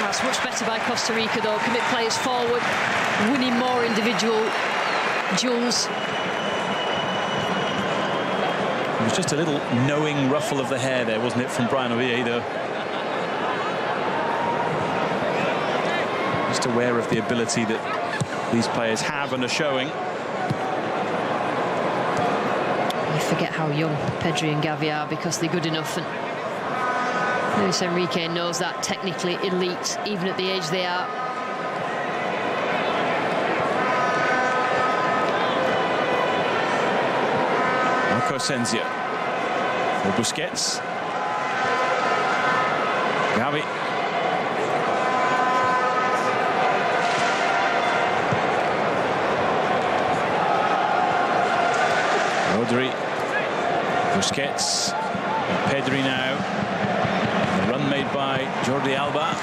That's much better by Costa Rica, though. Commit players forward, winning more individual duels. It was just a little knowing ruffle of the hair there, wasn't it, from Brian Oviedo? Just aware of the ability that these players have and are showing. You forget how young Pedri and Gavi are because they're good enough, and Luis Enrique knows that, technically elite, even at the age they are. Marco Asensio for Busquets. Gavi. Rodri, Busquets, Pedri now. A run made by Jordi Alba.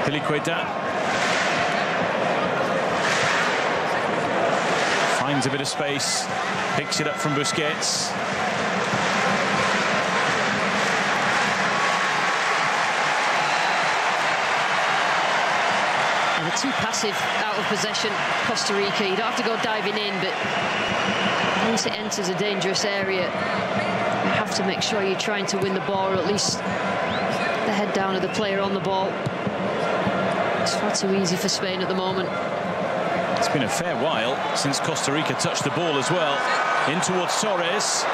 Piliqueta finds a bit of space, picks it up from Busquets. And they're too passive out of possession, Costa Rica. You don't have to go diving in, but once it enters a dangerous area, you have to make sure you're trying to win the ball, or at least the head down of the player on the ball. It's far too easy for Spain at the moment. It's been a fair while since Costa Rica touched the ball as well. In towards Torres.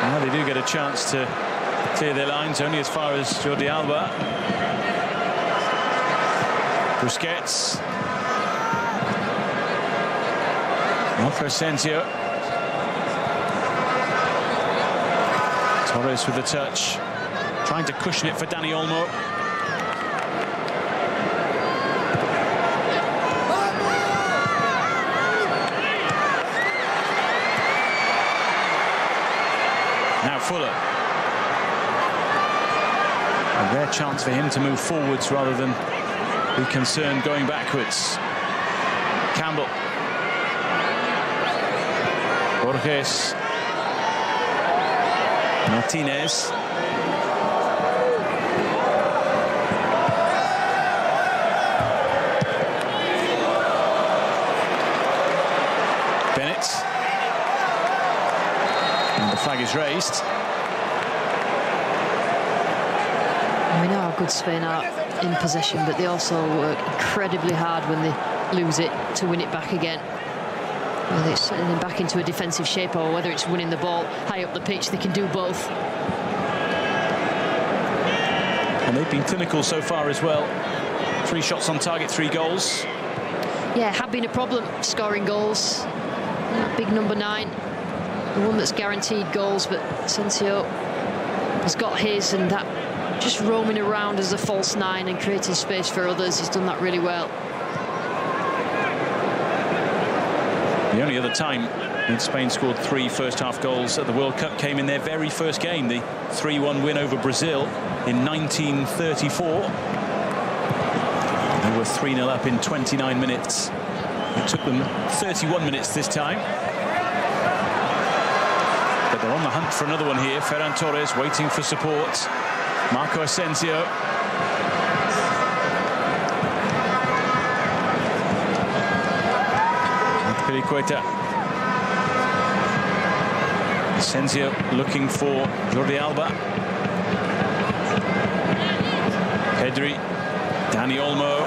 Now they do get a chance to clear their lines, only as far as Jordi Alba. Busquets. Marco Asensio. Torres with the touch. Trying to cushion it for Dani Olmo. Now Fuller. A rare chance for him to move forwards rather than be concerned going backwards. Campbell. Borges. Martinez. Bennett. And the flag is raised. We know how good Spain are in possession, but they also work incredibly hard when they lose it to win it back again. Whether it's setting them back into a defensive shape or whether it's winning the ball high up the pitch, they can do both. And they've been clinical so far as well. 3 shots on target, 3 goals. Yeah, it had been a problem scoring goals. That big number 9, the one that's guaranteed goals, but Asensio has got his, and that just roaming around as a false 9 and creating space for others, he's done that really well. The only other time that Spain scored 3 first-half goals at the World Cup came in their very first game, the 3-1 win over Brazil in 1934. They were 3-0 up in 29 minutes. It took them 31 minutes this time. But they're on the hunt for another one here. Ferran Torres waiting for support. Marco Asensio. Piliqueta. Asensio looking for Jordi Alba. Pedri. Dani Olmo.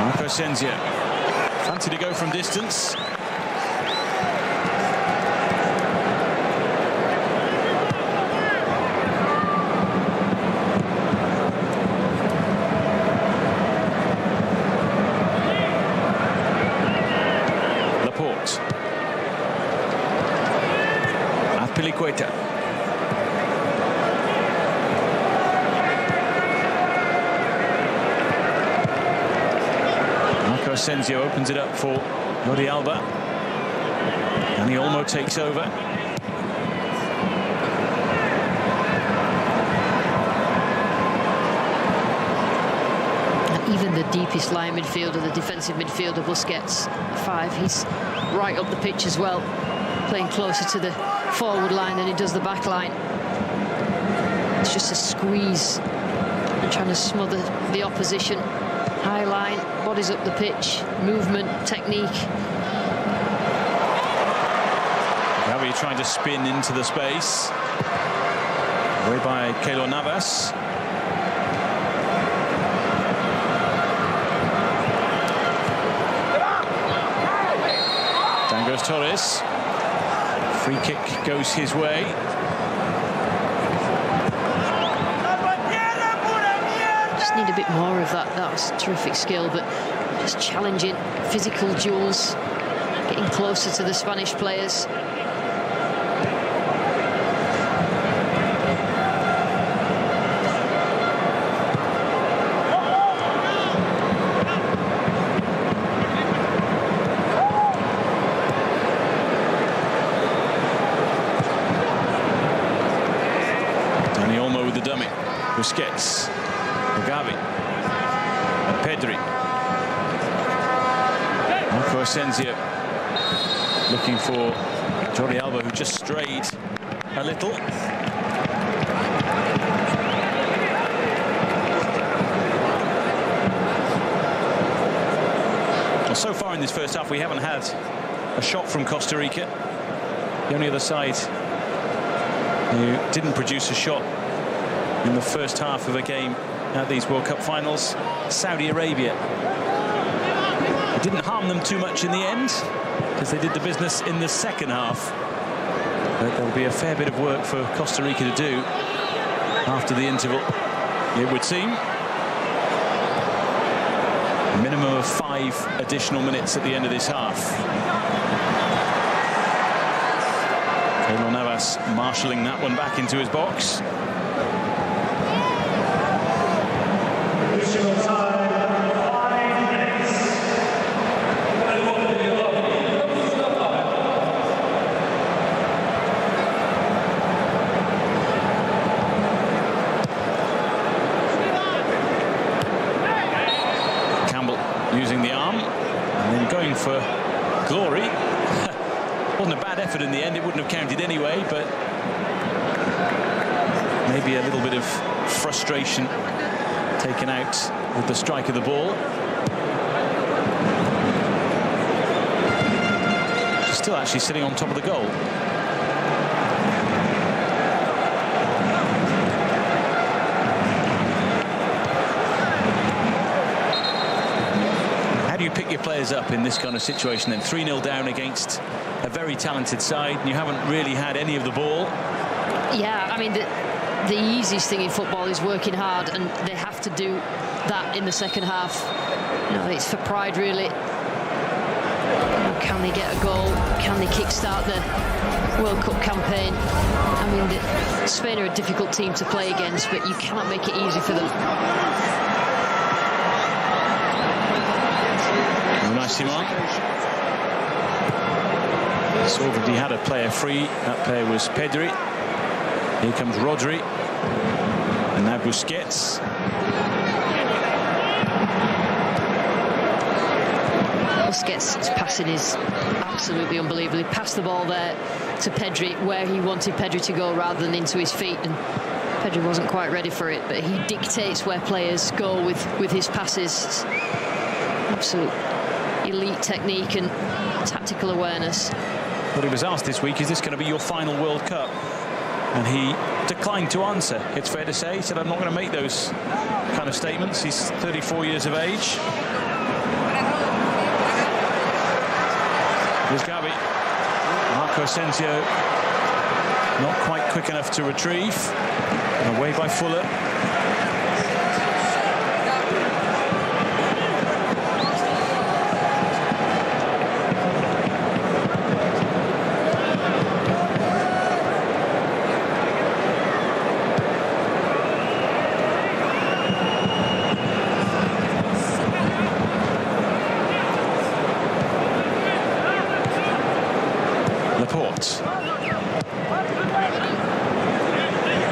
Marco Asensio. Fancy to go from distance. Piliqueta. Marco Asensio opens it up for Jordi Alba. Dani Olmo takes over. And even the deepest line midfielder, the defensive midfielder, Busquets, 5, he's right up the pitch as well, playing closer to the forward line than he does the back line. It's just a squeeze and trying to smother the opposition. High line, bodies up the pitch, movement, technique. Gavi trying to spin into the space. Away by Keylor Navas. Down goes Torres. Free kick goes his way. Just need a bit more of that. That was terrific skill, but just challenging, physical duels. getting closer to the Spanish players. Busquets, Gavi, Pedri, Marco Asensio looking for Jordi Alba, who just strayed a little. Well, so far in this first half, we haven't had a shot from Costa Rica. The only other side who didn't produce a shot in the first half of a game at these World Cup finals, Saudi Arabia. It didn't harm them too much in the end, because they did the business in the second half. But there'll be a fair bit of work for Costa Rica to do after the interval, it would seem. A minimum of 5 additional minutes at the end of this half. Keylor Navas marshalling that one back into his box. Using the arm and then going for glory. Wasn't a bad effort in the end. It wouldn't have counted anyway, but maybe a little bit of frustration taken out with the strike of the ball. Still actually sitting on top of the goal. How do you pick your players up in this kind of situation then? 3-0 down against a very talented side, and you haven't really had any of the ball. Yeah, I mean, the easiest thing in football is working hard, and they have to do that in the second half. You know, it's for pride, really. Can they get a goal? Can they kickstart the World Cup campaign? I mean, Spain are a difficult team to play against, but you cannot make it easy for them. Simon. He's already had a player free. That player was Pedri. Here comes Rodri. And now Busquets. Busquets' passing is absolutely unbelievable. He passed the ball there to Pedri where he wanted Pedri to go rather than into his feet, and Pedri wasn't quite ready for it, but he dictates where players go with his passes. Absolute elite technique and tactical awareness. What he was asked this week, is this going to be your final World Cup? And he declined to answer, it's fair to say. He said, I'm not going to make those kind of statements. He's 34 years of age. Here's Gavi. Marco Asensio not quite quick enough to retrieve. And away by Fuller.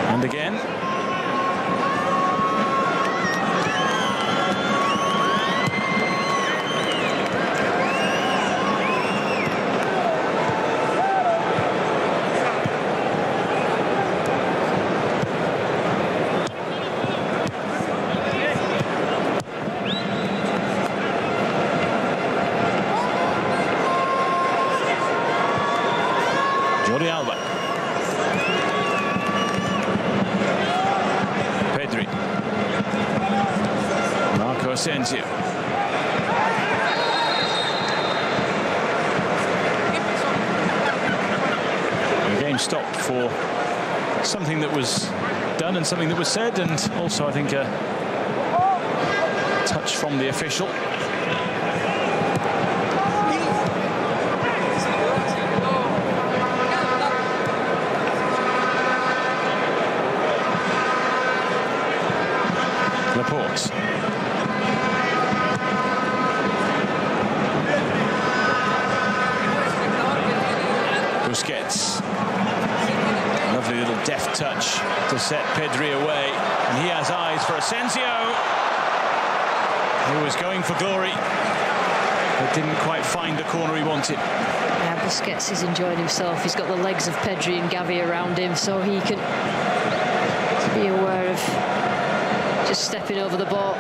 And again. Jordi Alba. Pedri. Marco Asensio. The game stopped for something that was done and something that was said, and also I think a touch from the official. Busquets. Lovely little deft touch to set Pedri away. And he has eyes for Asensio, who was going for glory, but didn't quite find the corner he wanted. Yeah, Busquets is enjoying himself. He's got the legs of Pedri and Gavi around him, so he can be aware of just stepping over the ball.